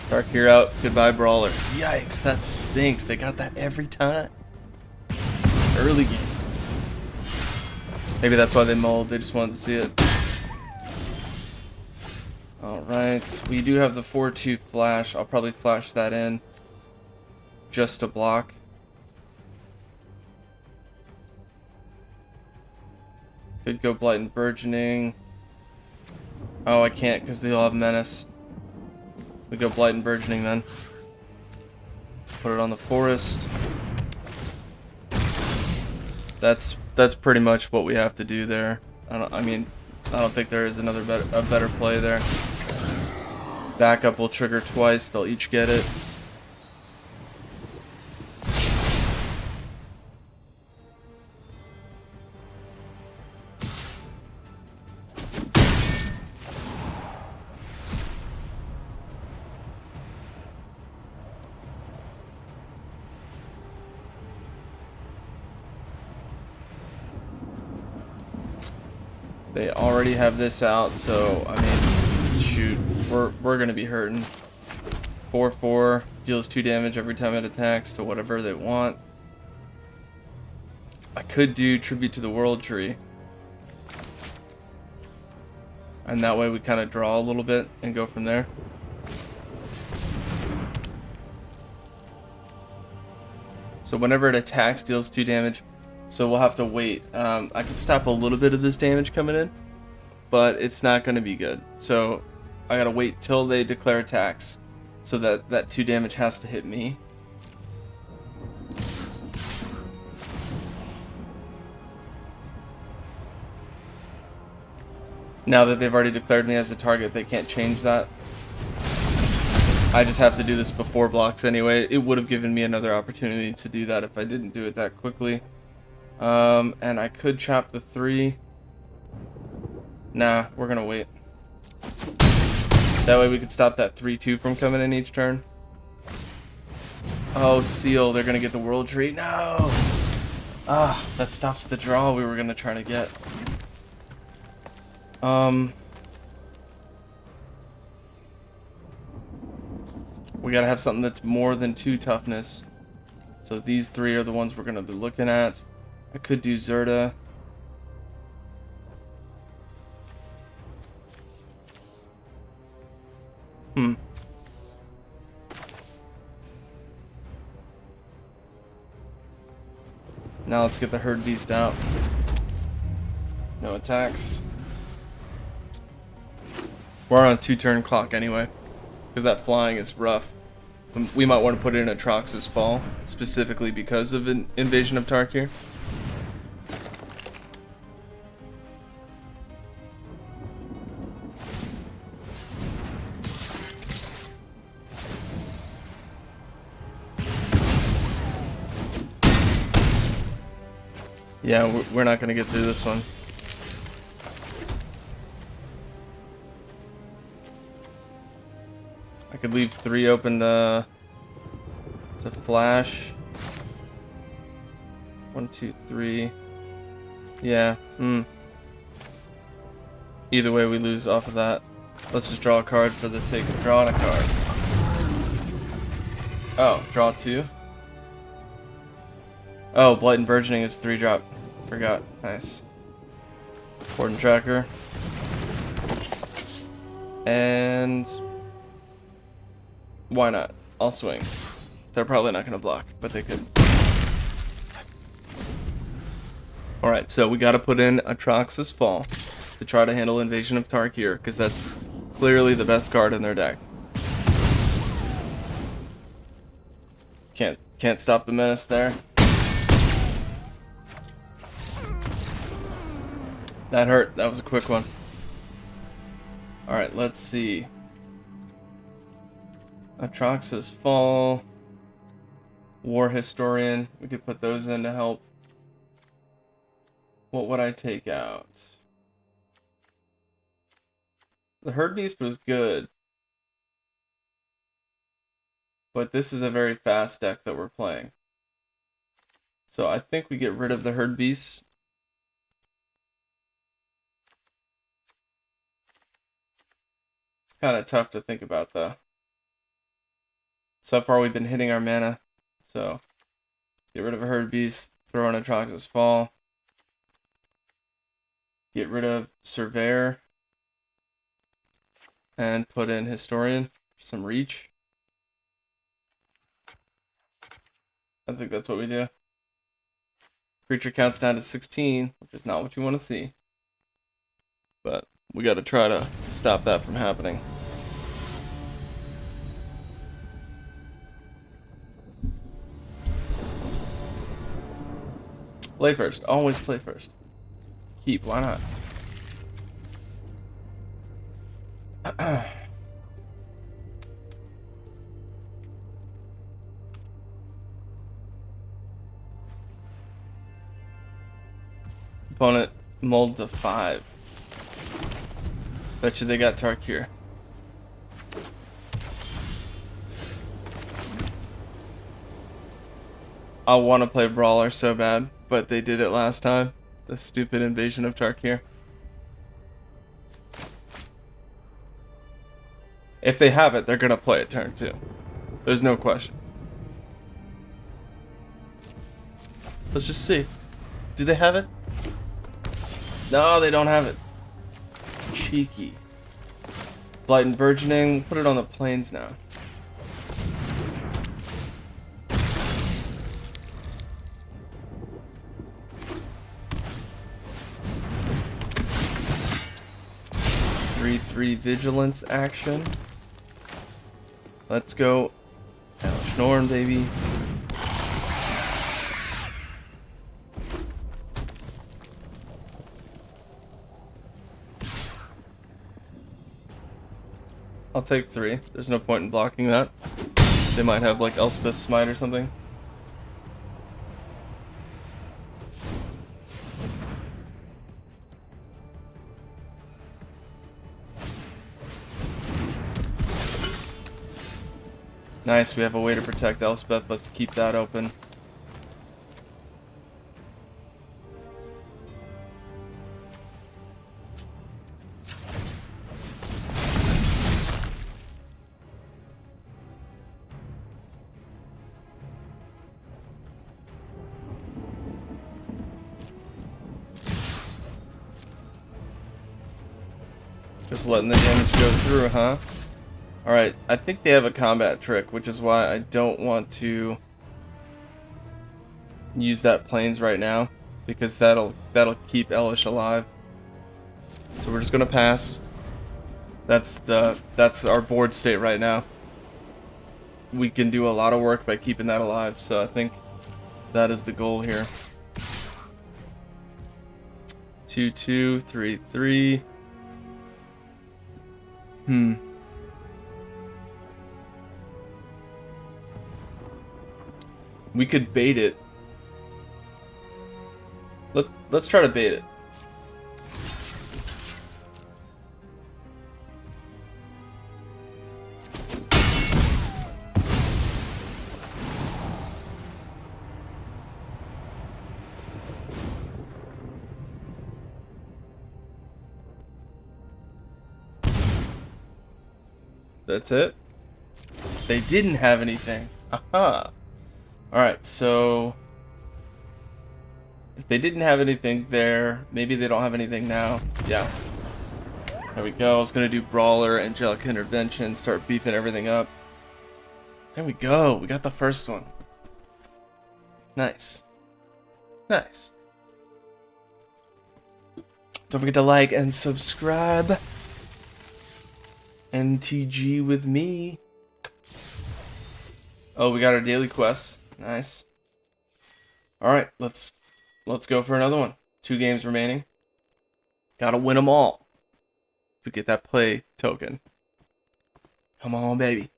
Dark Hero out. Goodbye, Brawler. Yikes, that stinks. They got that every time. Early game. Maybe that's why they mulled. They just wanted to see it. Alright, we do have the 4-2 flash. I'll probably flash that in just to block. Could go Blight and Burgeoning. Oh, I can't because they'll have Menace. We go Blight and Burgeoning then. Put it on the forest. That's pretty much what we have to do there. I don't think there is a better play there. Backup will trigger twice. They'll each get it. They already have this out, so I mean, shoot, we're gonna be hurting. 4/4 deals 2 damage every time it attacks to whatever they want. I could do Tribute to the World Tree, and that way we kind of draw a little bit and go from there. So whenever it attacks, deals 2 damage. So we'll have to wait. I can stop a little bit of this damage coming in, but it's not going to be good. So I gotta wait till they declare attacks, so that 2 damage has to hit me. Now that they've already declared me as a target, they can't change that. I just have to do this before blocks anyway. It would have given me another opportunity to do that if I didn't do it that quickly. And I could chop the 3. Nah, we're gonna wait. That way we could stop that 3/2 from coming in each turn. Oh, Seal, they're gonna get the World Tree. No! Ah, that stops the draw we were gonna try to get. We gotta have something that's more than 2 toughness. So these 3 are the ones we're gonna be looking at. I could do Zerta. Now let's get the herd beast out. No attacks. We're on a 2-turn clock anyway, because that flying is rough. We might want to put it in Atrox's Fall, specifically because of an invasion of Tarkir. Yeah, we're not going to get through this one. I could leave 3 open to flash. 1, 2, 3. Yeah. Either way, we lose off of that. Let's just draw a card for the sake of drawing a card. Oh, draw 2. Oh, Blight and Burgeoning is 3-drop. Forgot. Nice. Warden Tracker. And why not? I'll swing. They're probably not going to block, but they could. Alright, so we got to put in Atrox's Fall to try to handle Invasion of Tarkir, because that's clearly the best card in their deck. Can't stop the menace there. That hurt. That was a quick one. Alright, let's see. Atrox's Fall. War Historian. We could put those in to help. What would I take out? The Herd Beast was good. But this is a very fast deck that we're playing. So I think we get rid of the Herd Beast. It's kind of tough to think about, though. So far, we've been hitting our mana. So, get rid of a Herd Beast, throw in Atrox's Fall. Get rid of Surveyor. And put in Historian for some reach. I think that's what we do. Creature counts down to 16, which is not what you want to see. But we got to try to stop that from happening. Play first. Always play first. Keep. Why not? Opponent mulled to 5. Bet you they got Tarkir. I want to play Brawler so bad, but they did it last time. The stupid invasion of Tarkir. If they have it, they're going to play it turn 2. There's no question. Let's just see. Do they have it? No, they don't have it. Cheeky. Blight and Burgeoning. Put it on the plains now. Three vigilance action. Let's go. Elesh Norn, baby. I'll take 3. There's no point in blocking that. They might have like Elspeth's Smite or something. Nice, we have a way to protect Elspeth. Let's keep that open. Just letting the damage go through, huh? Alright, I think they have a combat trick, which is why I don't want to use that planes right now, because that'll keep Elesh alive. So we're just gonna pass. That's our board state right now. We can do a lot of work by keeping that alive, so I think that is the goal here. 2-2, 3-3. We could bait it. Let's try to bait it. That's it. They didn't have anything. Aha. Alright, so if they didn't have anything there, maybe they don't have anything now. Yeah. There we go. I was gonna do Brawler, Angelic Intervention, start beefing everything up. There we go. We got the first one. Nice. Nice. Don't forget to like and subscribe. MTG with me. Oh, we got our daily quest. Nice. Alright, let's go for another one. 2 games remaining. Gotta win them all to get that play token. Come on, baby.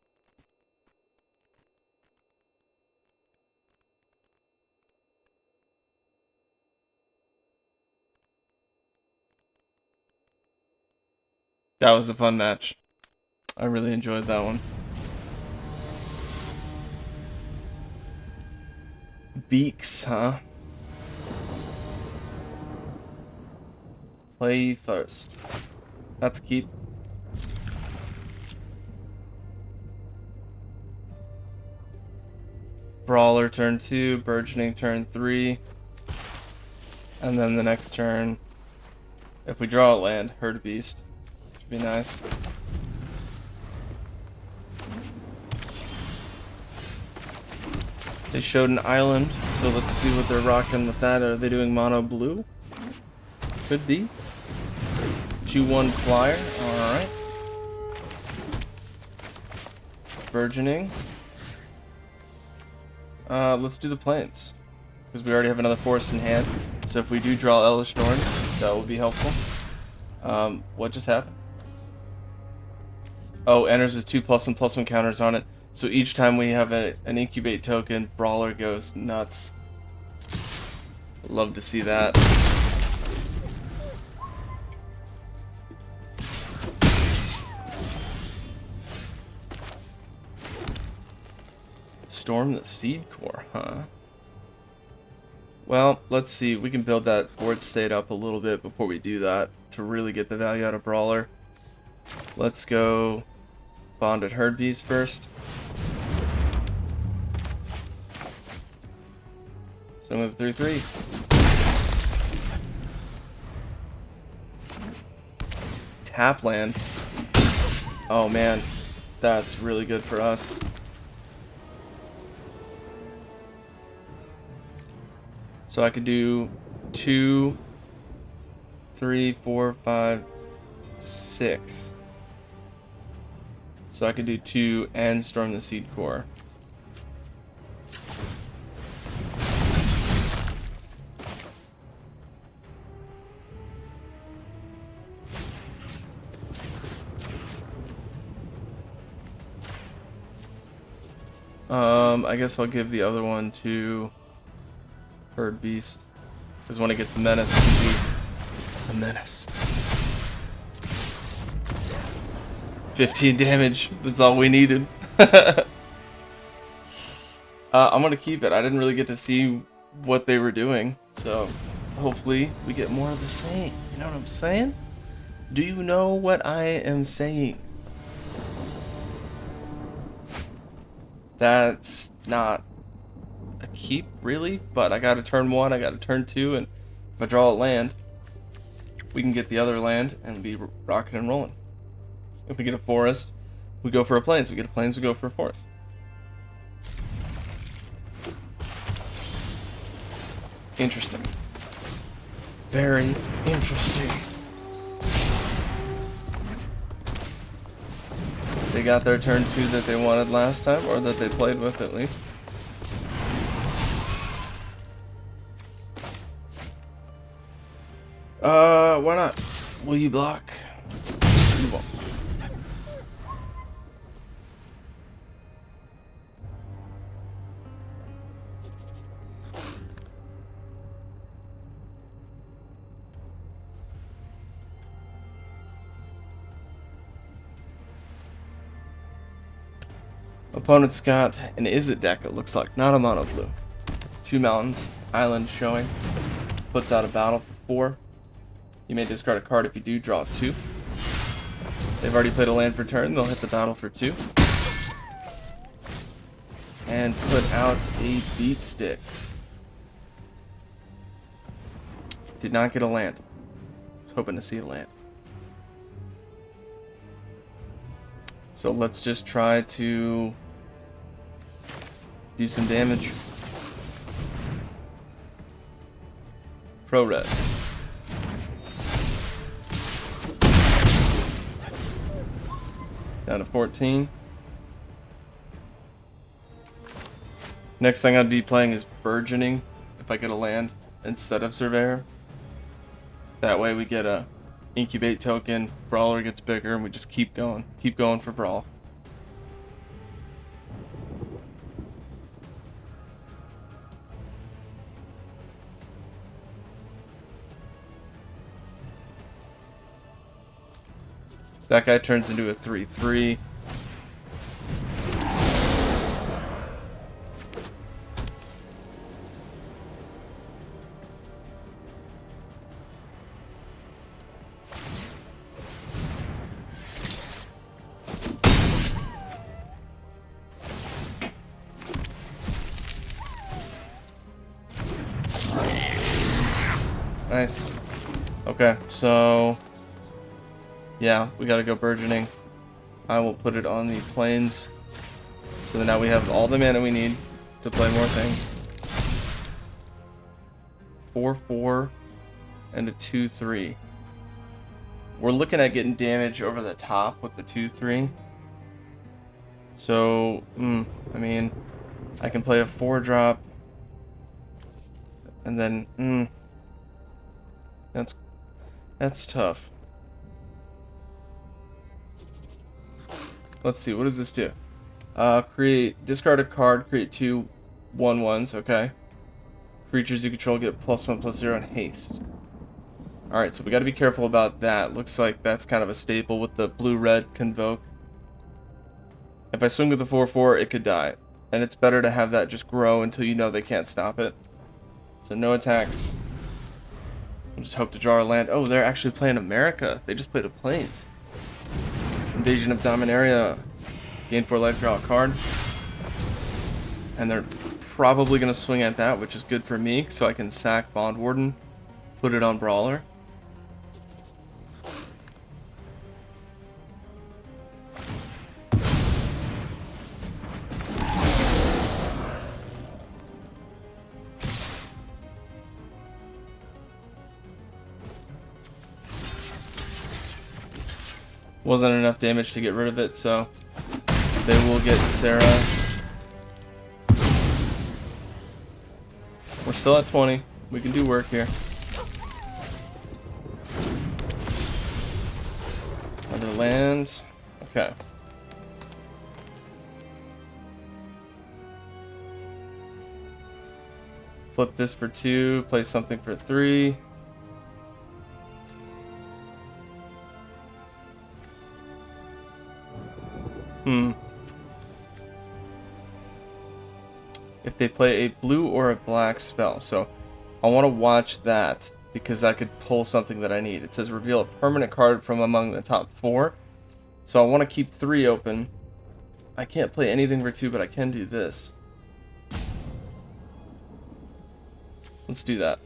That was a fun match. I really enjoyed that one. Beaks, huh? Play first. That's a keep. Brawler turn 2, Burgeoning turn 3. And then the next turn, if we draw a land, Herd Beast. Should be nice. They showed an island, so let's see what they're rocking with that. Are they doing mono blue? Could be. 2-1 flyer. Alright. Burgeoning. Let's do the plains, because we already have another forest in hand. So if we do draw Elesh Norn, that will be helpful. What just happened? Oh, enters with 2+1/+1 counters on it. So each time we have an incubate token, Brawler goes nuts. Love to see that. Storm the Seed Core, huh? Well, let's see. We can build that board state up a little bit before we do that to really get the value out of Brawler. Let's go Bonded Herd Beast first. So I'm with 3-3. Tap land. Oh man, that's really good for us. So I could do 2, 3, 4, 5, 6. So I could do 2 and Storm the Seed Core. I guess I'll give the other one to Herd Beast, because when it gets Menace, it can be a menace. 15 damage, that's all we needed. I'm gonna keep it. I didn't really get to see what they were doing, so hopefully we get more of the same. You know what I'm saying? Do you know what I am saying? That's not a keep, really, but I got a turn 1, I got a turn 2, and if I draw a land, we can get the other land and be rocking and rolling. If we get a forest, we go for a plains. If we get a plains, we go for a forest. Interesting. Very interesting. They got their turn 2 that they wanted last time, or that they played with at least. Why not? Will you block? You won't. Opponent's got an Izzet deck, it looks like, not a mono blue. 2 mountains, island showing. Puts out a battle for 4. You may discard a card if you do, draw 2. They've already played a land for turn, they'll hit the battle for 2. And put out a beat stick. Did not get a land. Was hoping to see a land. So let's just try to do some damage. Pro red. Down to 14. Next thing I'd be playing is Burgeoning if I get a land instead of Surveyor. That way we get a incubate token, Brawler gets bigger, and we just keep going for Brawl. That guy turns into a 3/3. Nice. Okay, so yeah, we gotta go Burgeoning. I will put it on the plains. So then now we have all the mana we need to play more things. 4/4 and a 2/3. We're looking at getting damage over the top with the 2/3. So, I mean, I can play a 4-drop. And then, that's tough. Let's see, what does this do? Discard a card, create 2 1/1s, okay. Creatures you control get +1/+0 in haste. Alright, so we gotta be careful about that. Looks like that's kind of a staple with the blue-red Convoke. If I swing with the 4/4, it could die. And it's better to have that just grow until you know they can't stop it. So no attacks. We'll just hope to draw a land. Oh, they're actually playing America. They just played a Plains. Invasion of Dominaria. Gain 4 life, draw a card. And they're probably going to swing at that, which is good for me, so I can sack Bond Warden, put it on Brawler. Wasn't enough damage to get rid of it, so they will get Sarah. We're still at 20. We can do work here. Another land. Okay. Flip this for 2. Play something for 3. If they play a blue or a black spell. So I want to watch that because I could pull something that I need. It says reveal a permanent card from among the top 4. So I want to keep 3 open. I can't play anything for 2, but I can do this. Let's do that.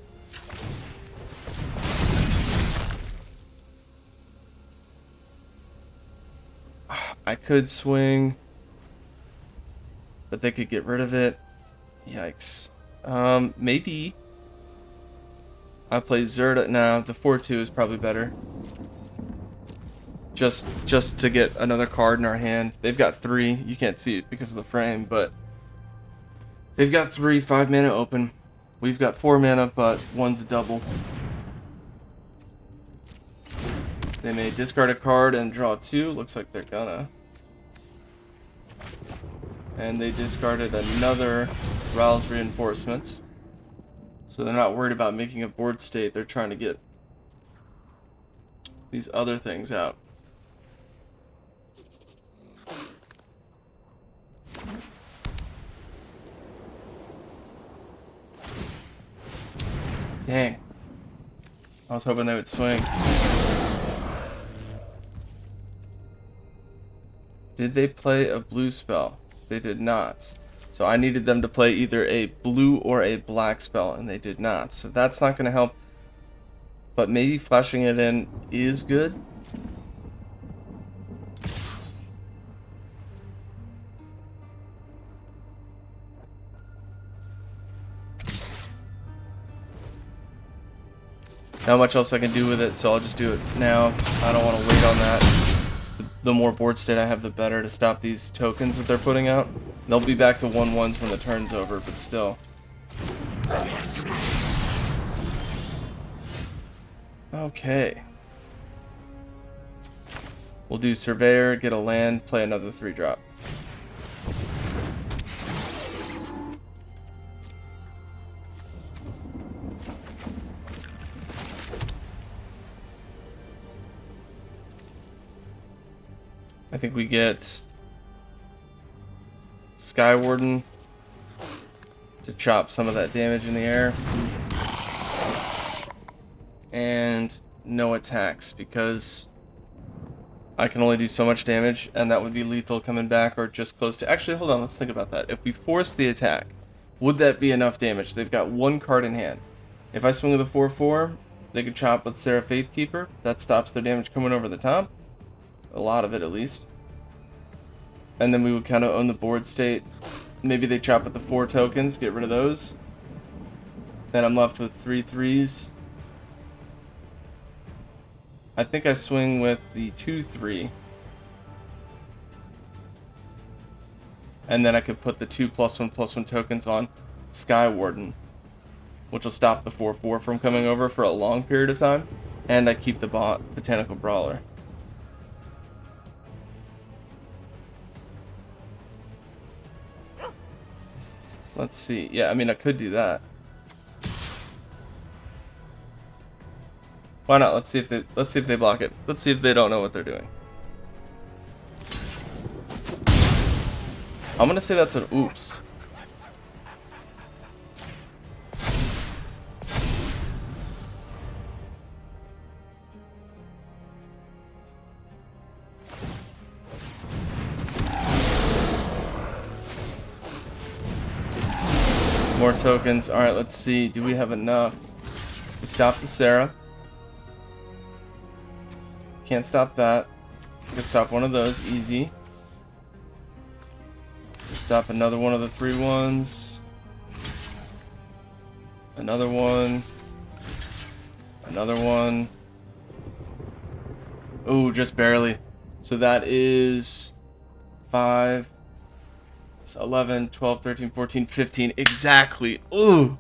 I could swing, but they could get rid of it. Yikes. Maybe I play Zerda. Nah, the 4-2 is probably better. Just to get another card in our hand. They've got 3. You can't see it because of the frame, but they've got 3 5 mana open. We've got 4 mana, but one's a double. They may discard a card and draw 2. Looks like they're gonna. And they discarded another Ral's Reinforcements. So they're not worried about making a board state. They're trying to get these other things out. Dang. I was hoping they would swing. Did they play a blue spell? They did not. So I needed them to play either a blue or a black spell, and they did not. So that's not going to help. But maybe flashing it in is good. Not much else I can do with it, so I'll just do it now. I don't want to wait on that. The more board state I have, the better to stop these tokens that they're putting out. They'll be back to 1/1s when the turn's over, but still. Okay. We'll do Surveyor, get a land, play another 3-drop. I think we get Skywarden to chop some of that damage in the air. And no attacks, because I can only do so much damage, and that would be lethal coming back or just close to... Actually, hold on, let's think about that. If we force the attack, would that be enough damage? They've got 1 card in hand. If I swing with a 4/4, they could chop with Seraph Faithkeeper. That stops their damage coming over the top. A lot of it, at least. And then we would kind of own the board state. Maybe they chop with the 4 tokens, get rid of those. Then I'm left with 3 3s. I think I swing with the 2/3. And then I could put the 2+1/+1 tokens on Skywarden, which will stop the 4/4 from coming over for a long period of time. And I keep the Botanical Brawler. Let's see. Yeah, I mean, I could do that. Why not? Let's see if they block it. Let's see if they don't know what they're doing. I'm gonna say that's an oops. More tokens. Alright, let's see. Do we have enough? We stop the Sarah. Can't stop that. We can stop one of those. Easy. Stop another one of the 3/1s. Another one. Another one. Ooh, just barely. So that is 5, 11, 12, 13, 14, 15. Exactly. Ooh.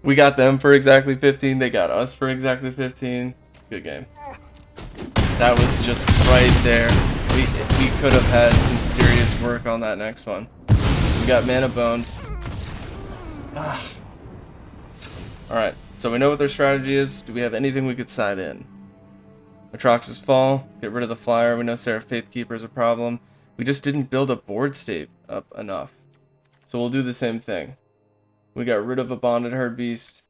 We got them for exactly 15. They got us for exactly 15. Good game. That was just right there. We could have had some serious work on that next one. We got mana boned. Ah. Alright, so we know what their strategy is. Do we have anything we could side in? Atrox's Fall. Get rid of the flyer. We know Seraph Faithkeeper is a problem. We just didn't build a board state up enough. So we'll do the same thing. We got rid of a Bonded Herd Beast.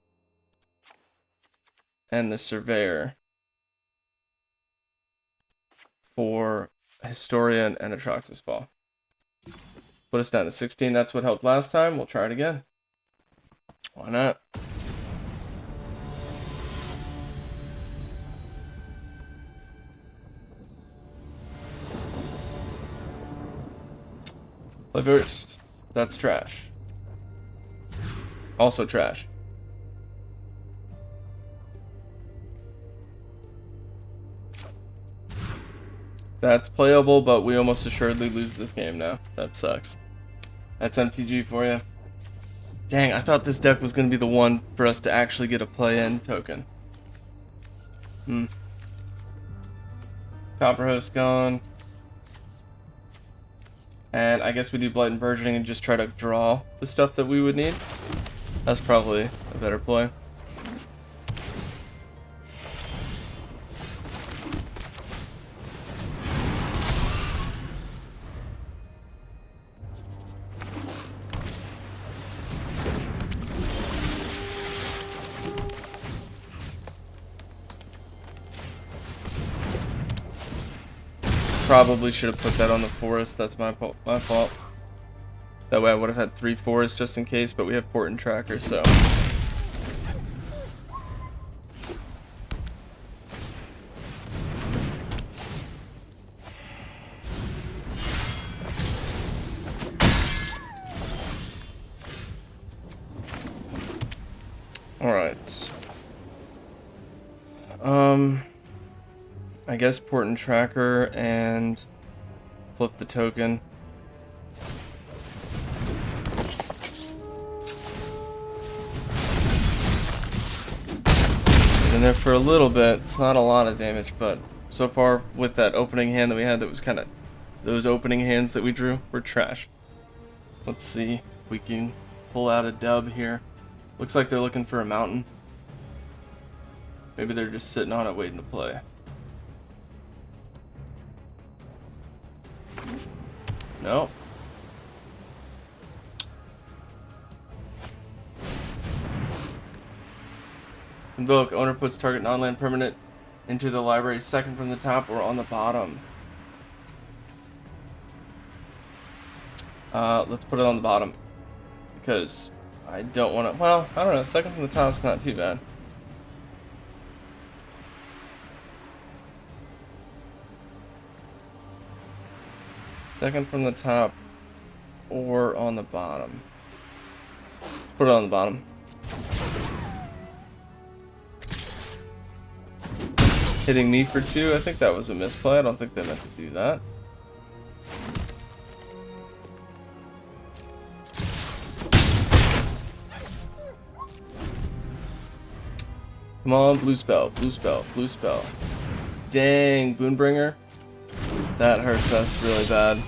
And the Surveyor. For Historian and Atrox's Fall. Put us down to 16. That's what helped last time. We'll try it again. Why not? Play first. That's trash. Also trash. That's playable, but we almost assuredly lose this game now. That sucks. That's MTG for you. Dang, I thought this deck was going to be the one for us to actually get a play-in token. Copper Host gone. And I guess we do Blight and Burgeoning and just try to draw the stuff that we would need. That's probably a better play. Probably should have put that on the forest. That's my fault. That way I would have had 3 forests just in case, but we have Port and Tracker, so. Alright. I guess Port and Tracker and flip the token. In there for a little bit. It's not a lot of damage, but so far with that opening hand that we had, that was kind of those opening hands that we drew were trash. Let's see if we can pull out a dub here. Looks like they're looking for a mountain. Maybe they're just sitting on it waiting to play. No. Invoke. Owner puts target non-land permanent into the library second from the top or on the bottom. Let's put it on the bottom. Because I don't want to... Well, I don't know. Second from the top's not too bad. Second from the top or on the bottom. Let's put it on the bottom. Hitting me for 2. I think that was a misplay. I don't think they meant to do that. Come on, blue spell, blue spell, blue spell. Dang, Boonbringer. That hurts us really bad.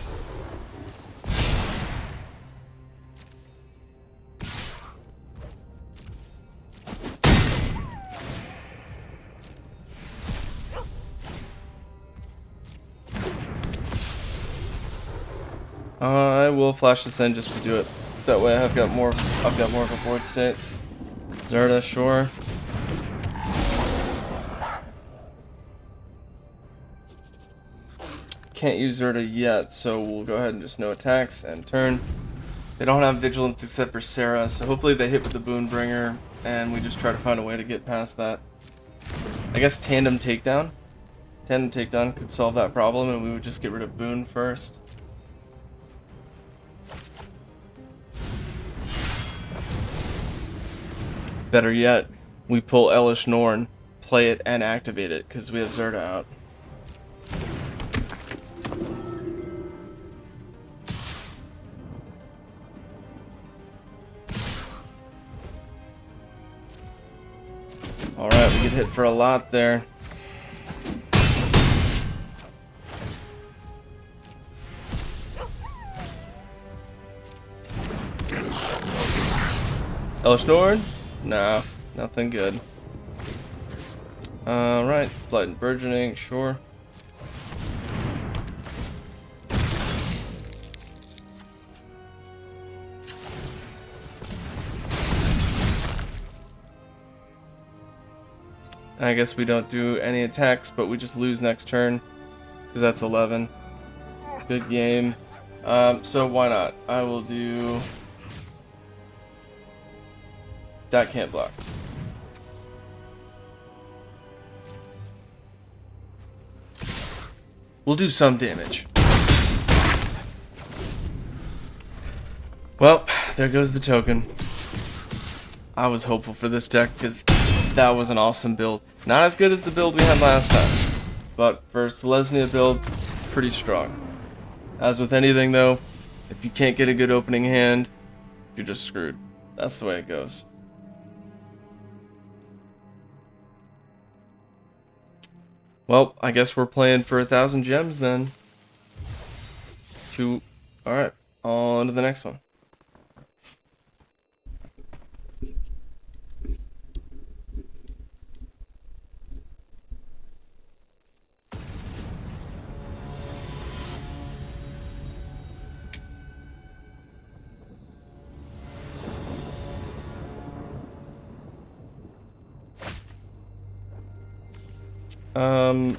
I will flash this in just to do it. That way I've got more of a board state. Zerda, sure. Can't use Zerda yet, so we'll go ahead and just no attacks and turn. They don't have vigilance except for Sarah, so hopefully they hit with the Boonbringer and we just try to find a way to get past that. I guess Tandem Takedown. Tandem Takedown could solve that problem and we would just get rid of Boon first. Better yet, we pull Elesh Norn, play it and activate it because we have Zerda out. Alright, we get hit for a lot there. Elesh Norn? No, nothing good. Alright, Blight and Burgeoning, sure. I guess we don't do any attacks, but we just lose next turn, because that's 11. Good game. So why not? I will do... That can't block. We'll do some damage. Well, there goes the token. I was hopeful for this deck because that was an awesome build. Not as good as the build we had last time, but for Selesnya build, pretty strong. As with anything though, if you can't get a good opening hand, you're just screwed. That's the way it goes. Well, I guess we're playing for 1,000 gems then. Alright, on to the next one.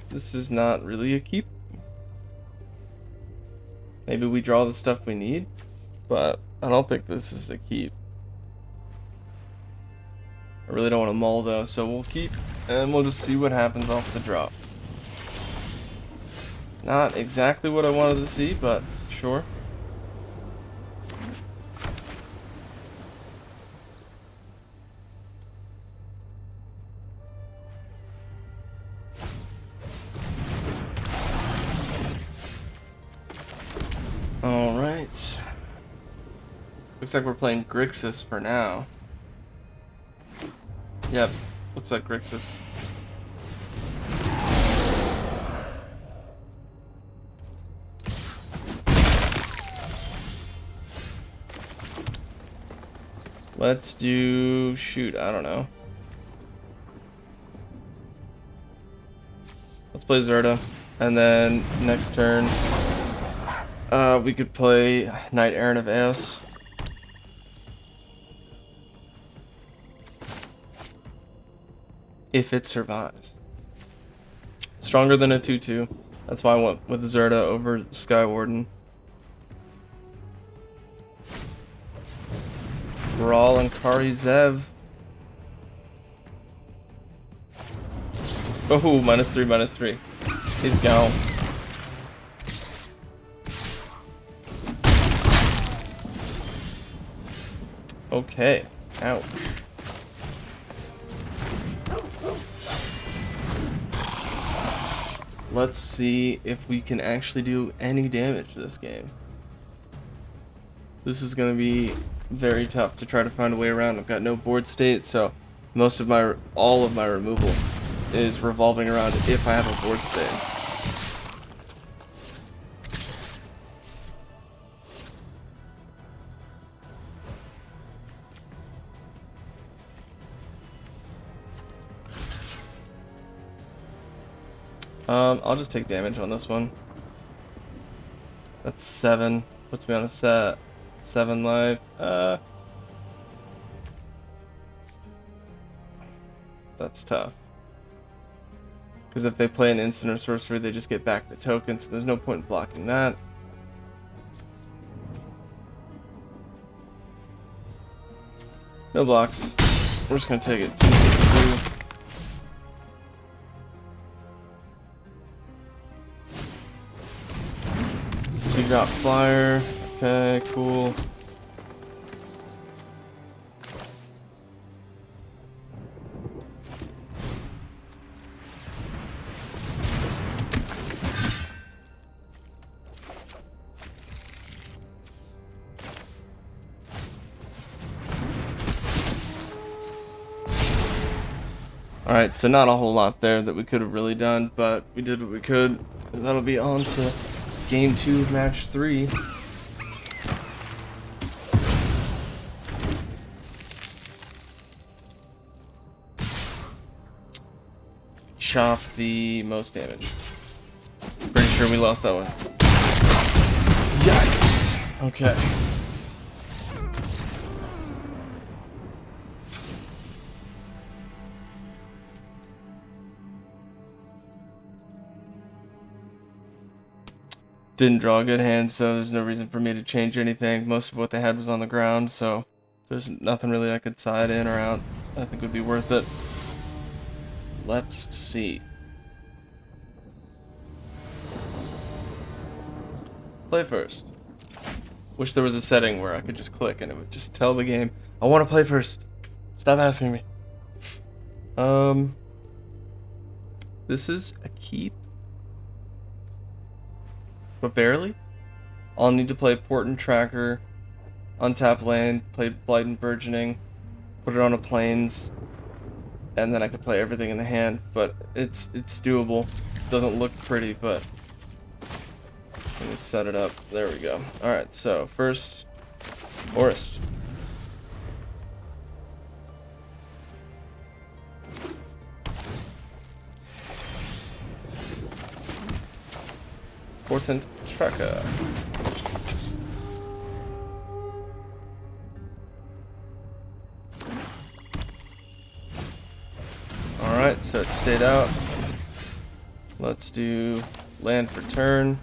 This is not really a keep. Maybe we draw the stuff we need, but I don't think this is a keep. I really don't want to mull though, so we'll keep, and we'll just see what happens off the drop. Not exactly what I wanted to see, but sure. Alright. Looks like we're playing Grixis for now. Yep, looks like Grixis. Let's do... shoot, I don't know. Let's play Zerta. And then next turn... we could play Knight Errant of Eos. If it survives. Stronger than a 2/2. That's why I went with Zerta over Skywarden. Brawl and Kari Zev. Oh, -3/-3. He's gone. Okay. Ouch. Let's see if we can actually do any damage this game. This is going to be very tough to try to find a way around. I've got no board state, so all of my removal is revolving around if I have a board state. I'll just take damage on this one. That's 7. Puts me on a set. 7 life. That's tough. Because if they play an instant or sorcery, they just get back the token, so there's no point in blocking that. No blocks. We're just gonna take it. 2/2. We got flyer. Okay, cool. Alright, so not a whole lot there that we could have really done, but we did what we could. That'll be on to Game 2 of Match 3. Chop the most damage. Pretty sure we lost that one. Yikes! Okay. Didn't draw a good hand, so there's no reason for me to change anything. Most of what they had was on the ground, so there's nothing really I could side in or out I think would be worth it. Let's see. Play first. Wish there was a setting where I could just click and it would just tell the game, I want to play first. Stop asking me. This is a keep. But barely. I'll need to play Port and Tracker, untap land, play Blight and Burgeoning, put it on a Plains, and then I could play everything in the hand, but it's doable. It doesn't look pretty, but let me set it up. There we go. Alright, so first, Forest. Portent Tracker. Alright, so it stayed out. Let's do land for turn.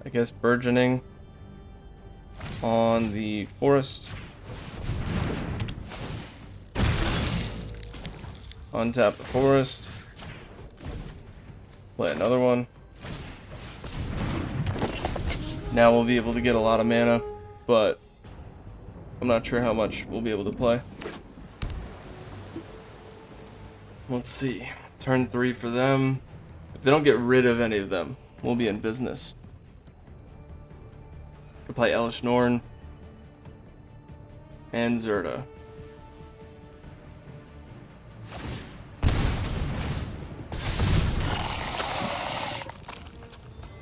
I guess Burgeoning on the Forest. Untap the Forest. Play another one. Now we'll be able to get a lot of mana, but I'm not sure how much we'll be able to play. Let's see. Turn 3 for them. If they don't get rid of any of them, we'll be in business. Could play Elesh Norn and Zerta.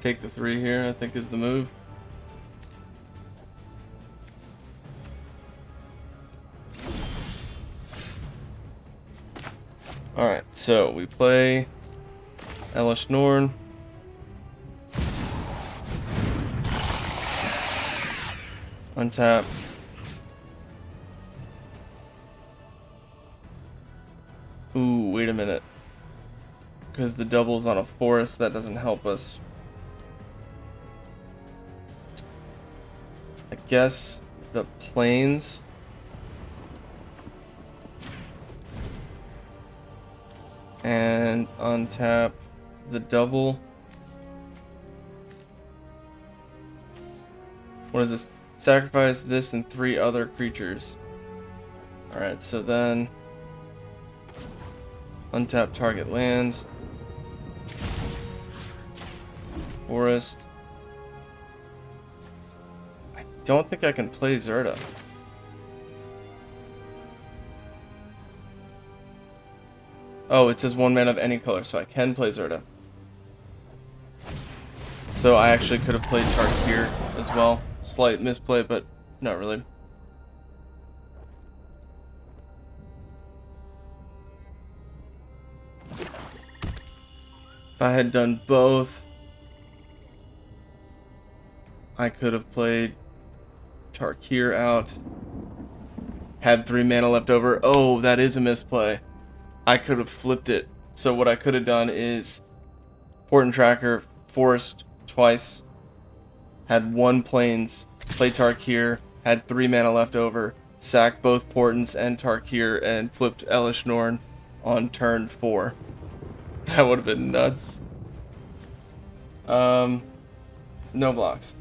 Take the 3 here, I think is the move. Alright, so we play Elesh Norn. Untap. Ooh, wait a minute. Because the double's on a Forest, that doesn't help us. I guess the Plains. And untap the double. What is this? Sacrifice this and 3 other creatures. Alright, so then untap target land. Forest. I don't think I can play Zerta. Oh, it says 1 mana of any color, so I can play Zerta. So I actually could have played Tarkir as well. Slight misplay, but not really. If I had done both, I could have played Tarkir out. Had 3 mana left over. Oh, that is a misplay. I could have flipped it. So what I could have done is Port and Tracker, Forest twice, had 1 Plains, play Tarkir, had 3 mana left over, sacked both Portents and Tarkir, and flipped Elesh Norn on turn 4. That would have been nuts. No blocks.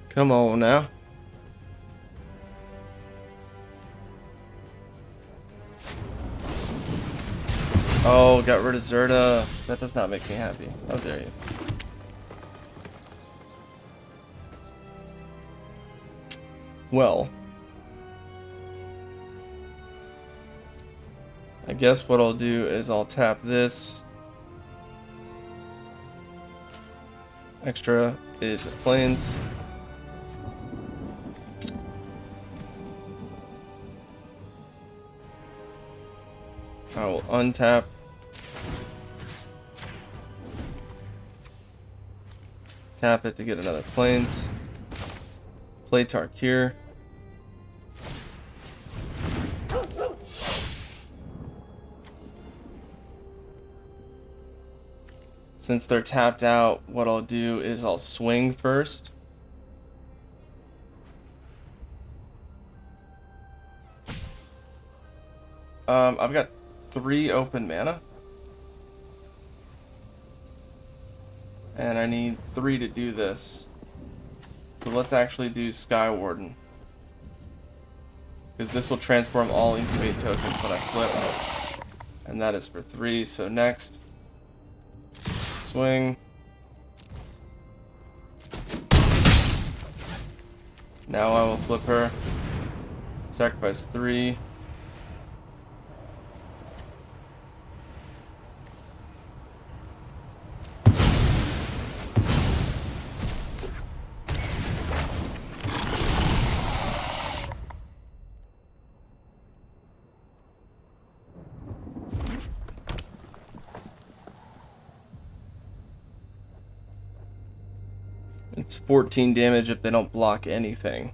Come on now. Oh, got rid of Zerta. That does not make me happy. How dare you. Well, I guess what I'll do is I'll tap this. Extra is Plains. I will untap. Tap it to get another Plains. Play Tarkir. Since they're tapped out, what I'll do is I'll swing first. I've got 3 open mana. And I need 3 to do this. So let's actually do Sky Warden. Because this will transform all incubate tokens when I flip. And that is for 3, so next. Swing. Now I will flip her. Sacrifice 3. It's 14 damage if they don't block anything.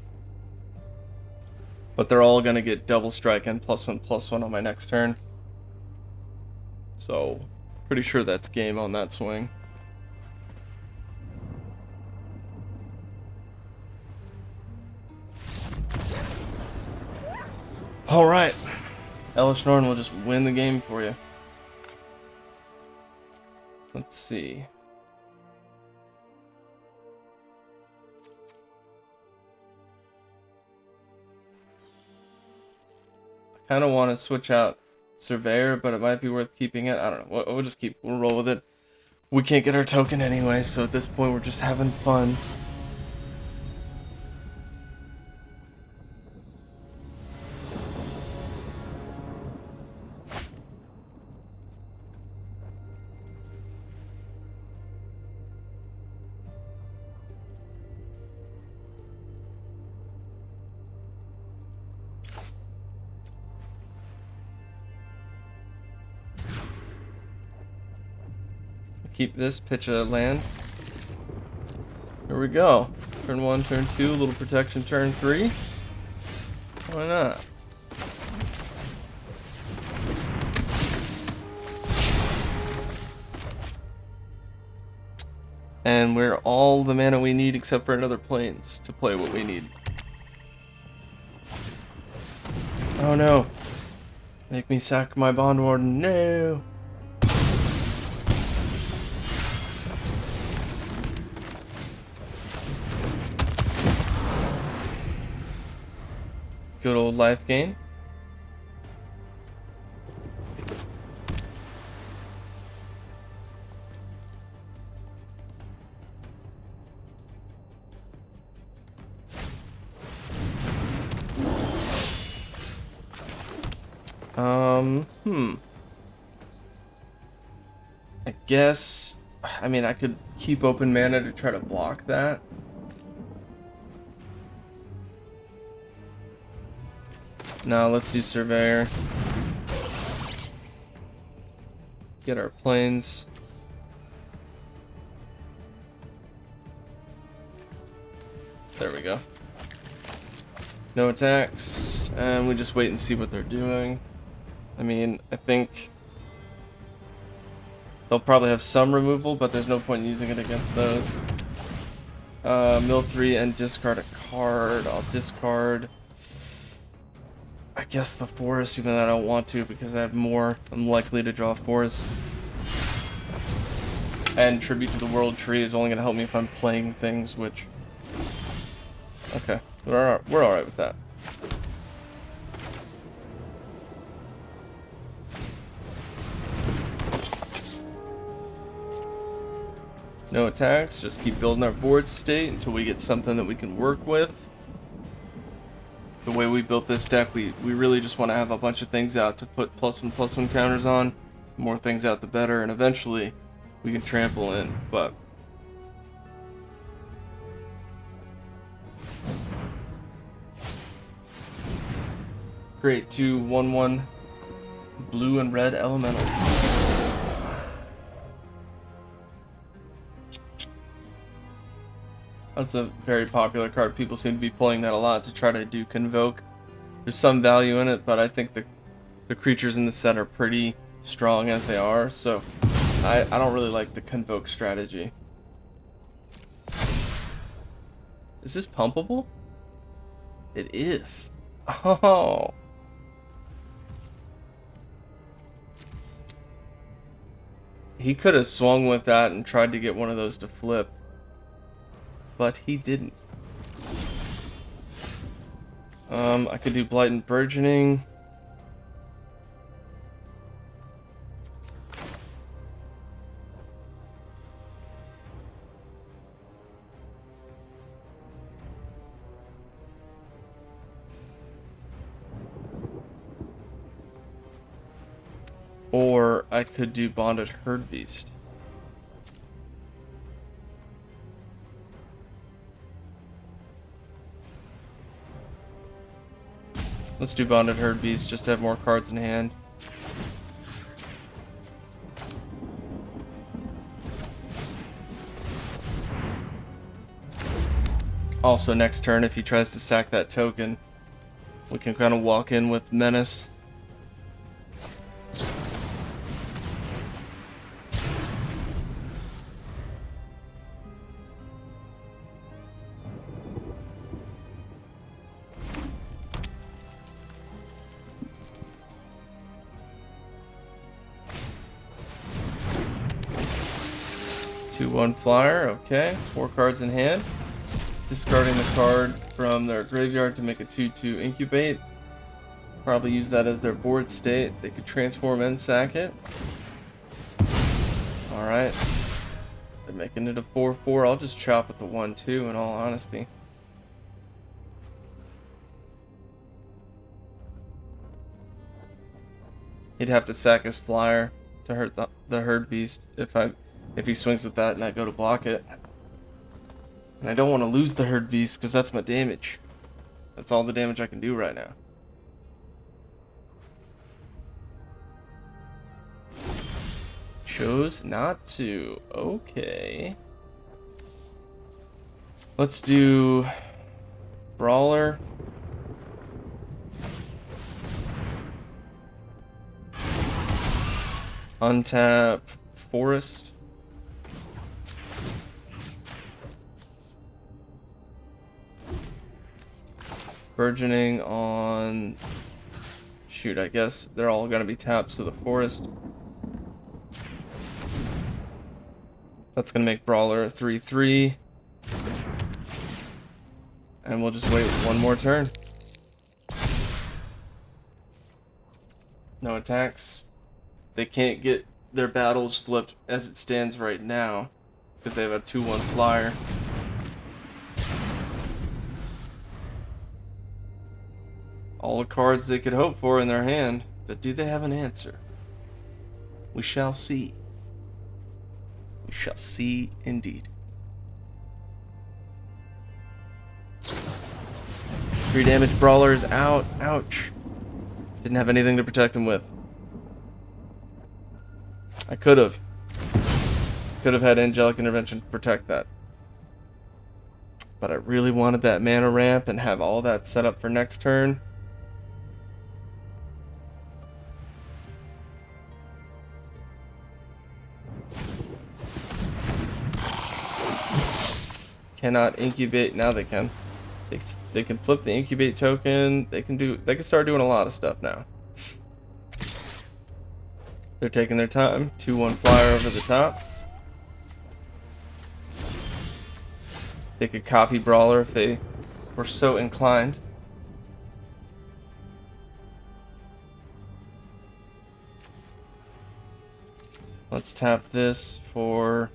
But they're all going to get double strike and +1/+1 on my next turn. So, pretty sure that's game on that swing. Alright. Elesh Norn will just win the game for you. Let's see. I kind of want to switch out Surveyor, but it might be worth keeping it. I don't know. We'll roll with it. We can't get our token anyway, so at this point we're just having fun. Keep this, pitch a land. Here we go. Turn 1, turn 2, a little protection, turn 3. Why not? And we're all the mana we need except for another plains to play what we need. Oh no. Make me sack my Bond Warden. No. Good old life gain. I guess, I mean, I could keep open mana to try to block that. No, let's do Surveyor. Get our plains. There we go. No attacks, and we just wait and see what they're doing. I mean, I think they'll probably have some removal, but there's no point in using it against those. Mill 3 and discard a card. I'll discard, I guess, the forest, even though I don't want to because I have more. I'm likely to draw forest. And Tribute to the World Tree is only going to help me if I'm playing things, which... Okay, we're alright with that. No attacks, just keep building our board state until we get something that we can work with. The way we built this deck, we really just want to have a bunch of things out to put +1/+1 counters on. The more things out, the better, and eventually we can trample in, but... Create 2 1/1 blue and red elemental. That's a very popular card. People seem to be playing that a lot to try to do Convoke. There's some value in it, but I think the creatures in the set are pretty strong as they are, so I don't really like the convoke strategy. Is this pumpable? It is. Oh. He could have swung with that and tried to get one of those to flip. But he didn't. I could do Blight and Burgeoning. Or I could do Bonded Herd Beast. Let's do Bonded Herd Beast just to have more cards in hand. Also, next turn, if he tries to sack that token, we can kind of walk in with Menace. One flyer, okay. 4 cards in hand. Discarding the card from their graveyard to make a 2/2 incubate. Probably use that as their board state. They could transform and sack it. Alright. They're making it a 4/4. I'll just chop at the 1/2 in all honesty. He'd have to sack his flyer to hurt the herd beast if he swings with that and I go to block it. And I don't want to lose the herd beast because that's my damage. That's all the damage I can do right now. Chose not to. Okay. Let's do Brawler. Untap Forest. Burgeoning on... Shoot, I guess they're all going to be taps to the forest. That's going to make Brawler a 3/3. And we'll just wait one more turn. No attacks. They can't get their battles flipped as it stands right now because they have a 2/1 flyer. All the cards they could hope for in their hand, but do they have an answer? We shall see. We shall see indeed. 3 damage Brawler is out. Ouch. Didn't have anything to protect him with. I could have. Could have had Angelic Intervention to protect that. But I really wanted that mana ramp and have all that set up for next turn. Cannot incubate. Now they can. They can flip the incubate token. They can start doing a lot of stuff now. They're taking their time. 2/1 flyer over the top. They could copy Brawler if they were so inclined. Let's tap this for...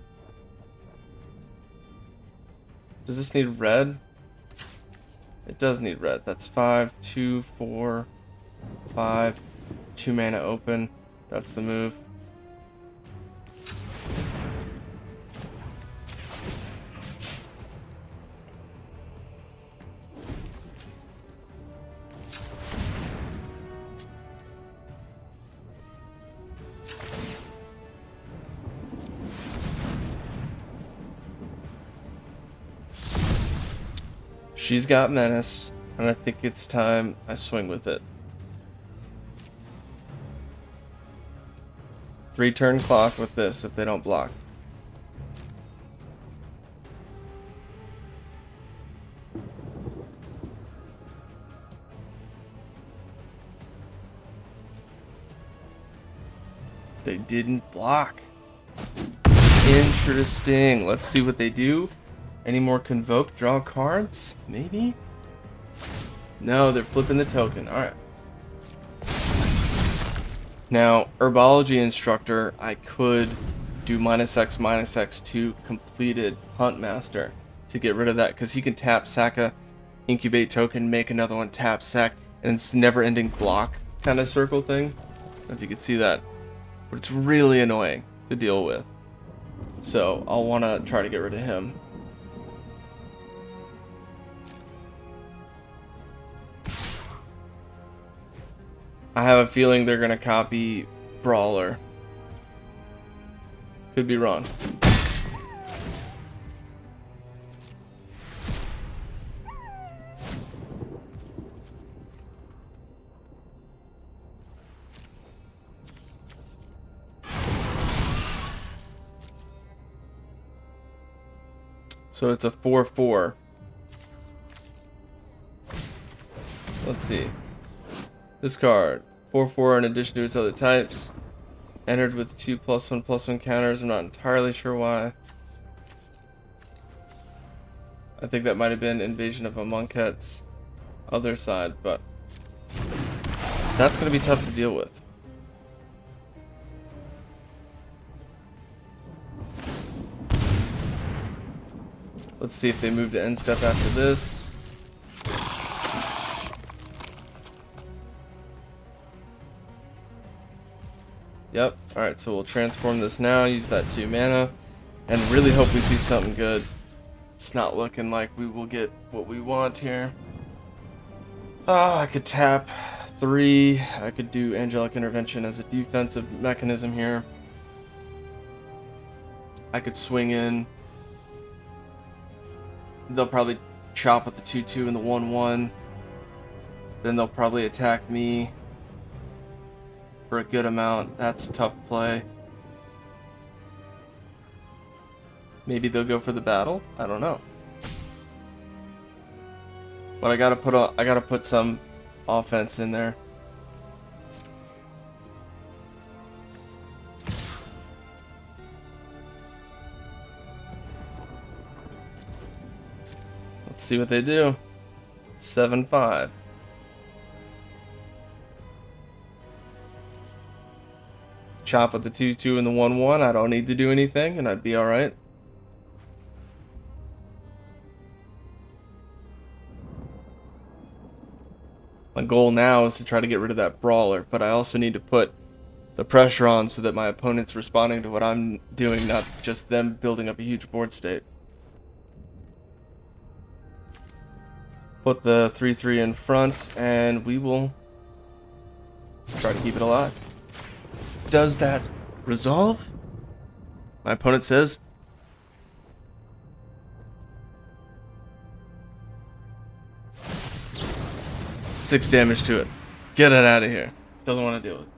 Does this need red? It does need red. That's 5, 2, 4, 5. 2 mana open. That's the move. She's got Menace, and I think it's time I swing with it. 3-turn clock with this if they don't block. They didn't block. Interesting. Let's see what they do. Any more convoke draw cards? Maybe? No, they're flipping the token. Alright. Now, Herbology Instructor, I could do -X to completed Huntmaster to get rid of that, because he can tap, sack a incubate token, make another one, tap, sack, and it's never-ending block kind of circle thing. I don't know if you can see that. But it's really annoying to deal with. So I'll want to try to get rid of him. I have a feeling they're going to copy Brawler. Could be wrong. So it's a 4/4. Let's see. This card, 4/4 in addition to its other types. Entered with 2 +1/+1 counters. I'm not entirely sure why. I think that might have been Invasion of Amonkhet's other side, but that's going to be tough to deal with. Let's see if they move to end step after this. Yep. Alright, so we'll transform this now, use that 2 mana, and really hope we see something good. It's not looking like we will get what we want here. I could tap 3. I could do Angelic Intervention as a defensive mechanism here. I could swing in. They'll probably chop with the 2/2 and the 1/1. Then they'll probably attack me for a good amount. That's a tough play. Maybe they'll go for the battle. I don't know. But I gotta put some offense in there. Let's see what they do. 7/5. Chop with the 2/2 and the 1/1. I don't need to do anything, and I'd be alright. My goal now is to try to get rid of that Brawler, but I also need to put the pressure on so that my opponent's responding to what I'm doing, not just them building up a huge board state. Put the 3/3 in front, and we will try to keep it alive. Does that resolve? My opponent says 6 damage to it. Get it out of here. Doesn't want to deal with it.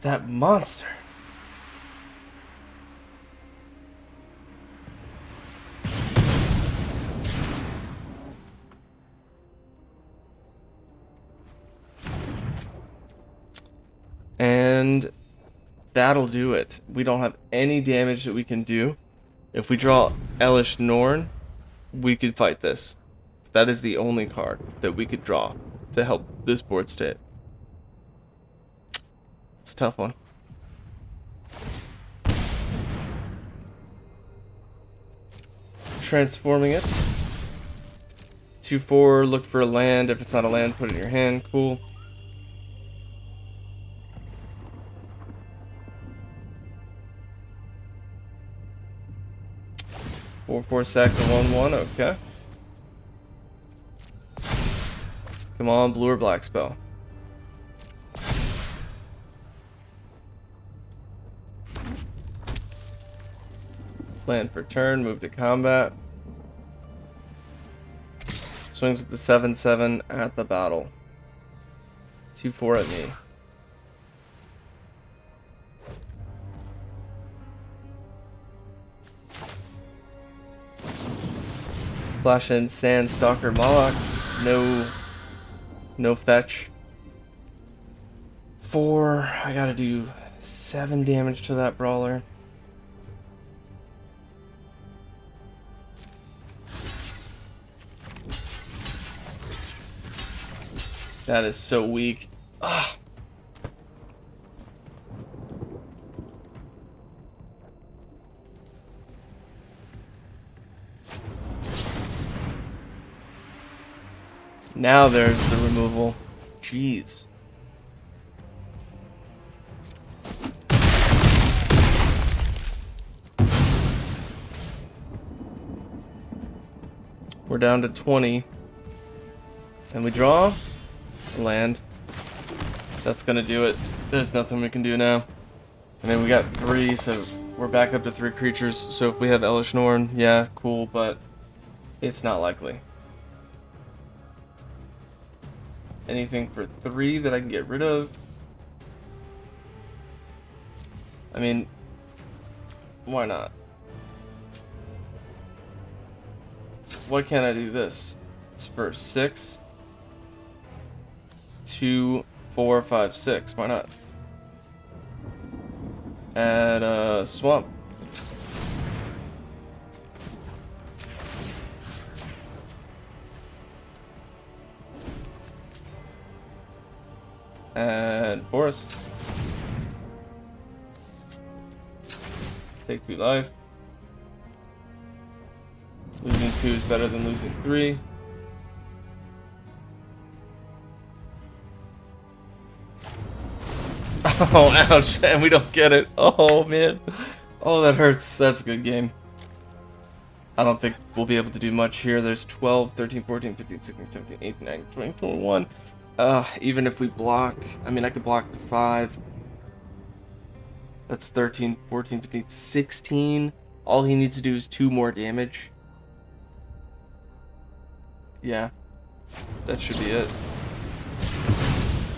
That monster. And that'll do it. We don't have any damage that we can do. If we draw Elesh Norn, we could fight this. That is the only card that we could draw to help this board state. It's a tough one. Transforming it. 2/4, look for a land. If it's not a land, put it in your hand. Cool. Four sack to 1/1, okay. Come on, blue or black spell. Land for turn, move to combat. Swings with the 7/7 at the battle. 2/4 at me. Flash and Sand Stalker Moloch. No fetch. 4. I gotta do 7 damage to that brawler. That is so weak. Ugh. Now there's the removal. Jeez. We're down to 20. And we draw. Land. That's gonna do it. There's nothing we can do now. And then we got 3, so we're back up to 3 creatures. So if we have Elesh Norn, yeah, cool, but it's not likely. Anything for 3 that I can get rid of? I mean, why not? Why can't I do this? It's for 6. 2, 4, 5, 6. Why not? Add a swamp. Add forest. Take 2 life. Losing 2 is better than losing 3. Oh, ouch, and we don't get it. Oh, man. Oh, that hurts. That's a good game. I don't think we'll be able to do much here. There's 12, 13, 14, 15, 16, 17, 18, 19, 20, 21. Even if we block, I mean, I could block the 5. That's 13, 14, 15, 16. All he needs to do is 2 more damage. Yeah, that should be it.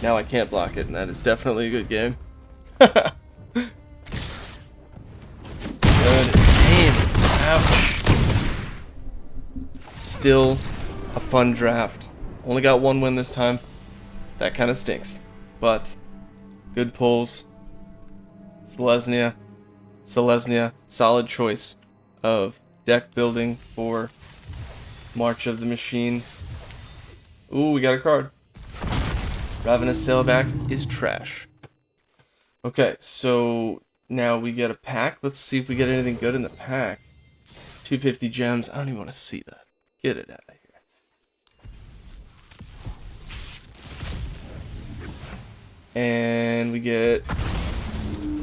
Now I can't block it, and that is definitely a good game. Good aim. Ouch. Still a fun draft. Only got 1 win this time. That kind of stinks. But good pulls. Selesnya, solid choice of deck building for March of the Machine. Ooh, we got a card. Ravenous Sailback is trash. Okay, so now we get a pack. Let's see if we get anything good in the pack. 250 gems. I don't even want to see that. Get it out of here. And we get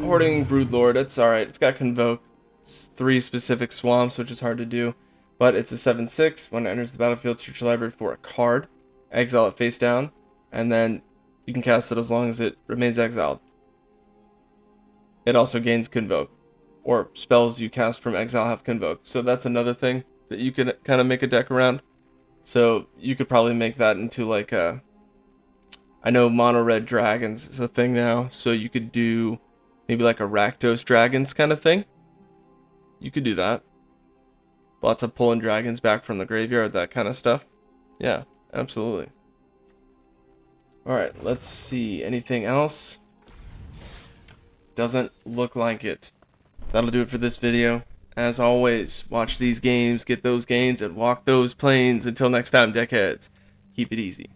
Hoarding Broodlord. That's alright. It's got Convoke. It's 3 specific swamps, which is hard to do. But it's a 7/6. When it enters the battlefield, search your library for a card. Exile it face down. And then you can cast it as long as it remains exiled. It also gains Convoke. Or spells you cast from exile have Convoke. So that's another thing that you can kind of make a deck around. So you could probably make that into like a... I know mono red dragons is a thing now. So you could do maybe like a Rakdos dragons kind of thing. You could do that. Lots of pulling dragons back from the graveyard, that kind of stuff. Yeah, absolutely. Alright, let's see. Anything else? Doesn't look like it. That'll do it for this video. As always, watch these games, get those gains, and walk those planes. Until next time, deckheads, keep it easy.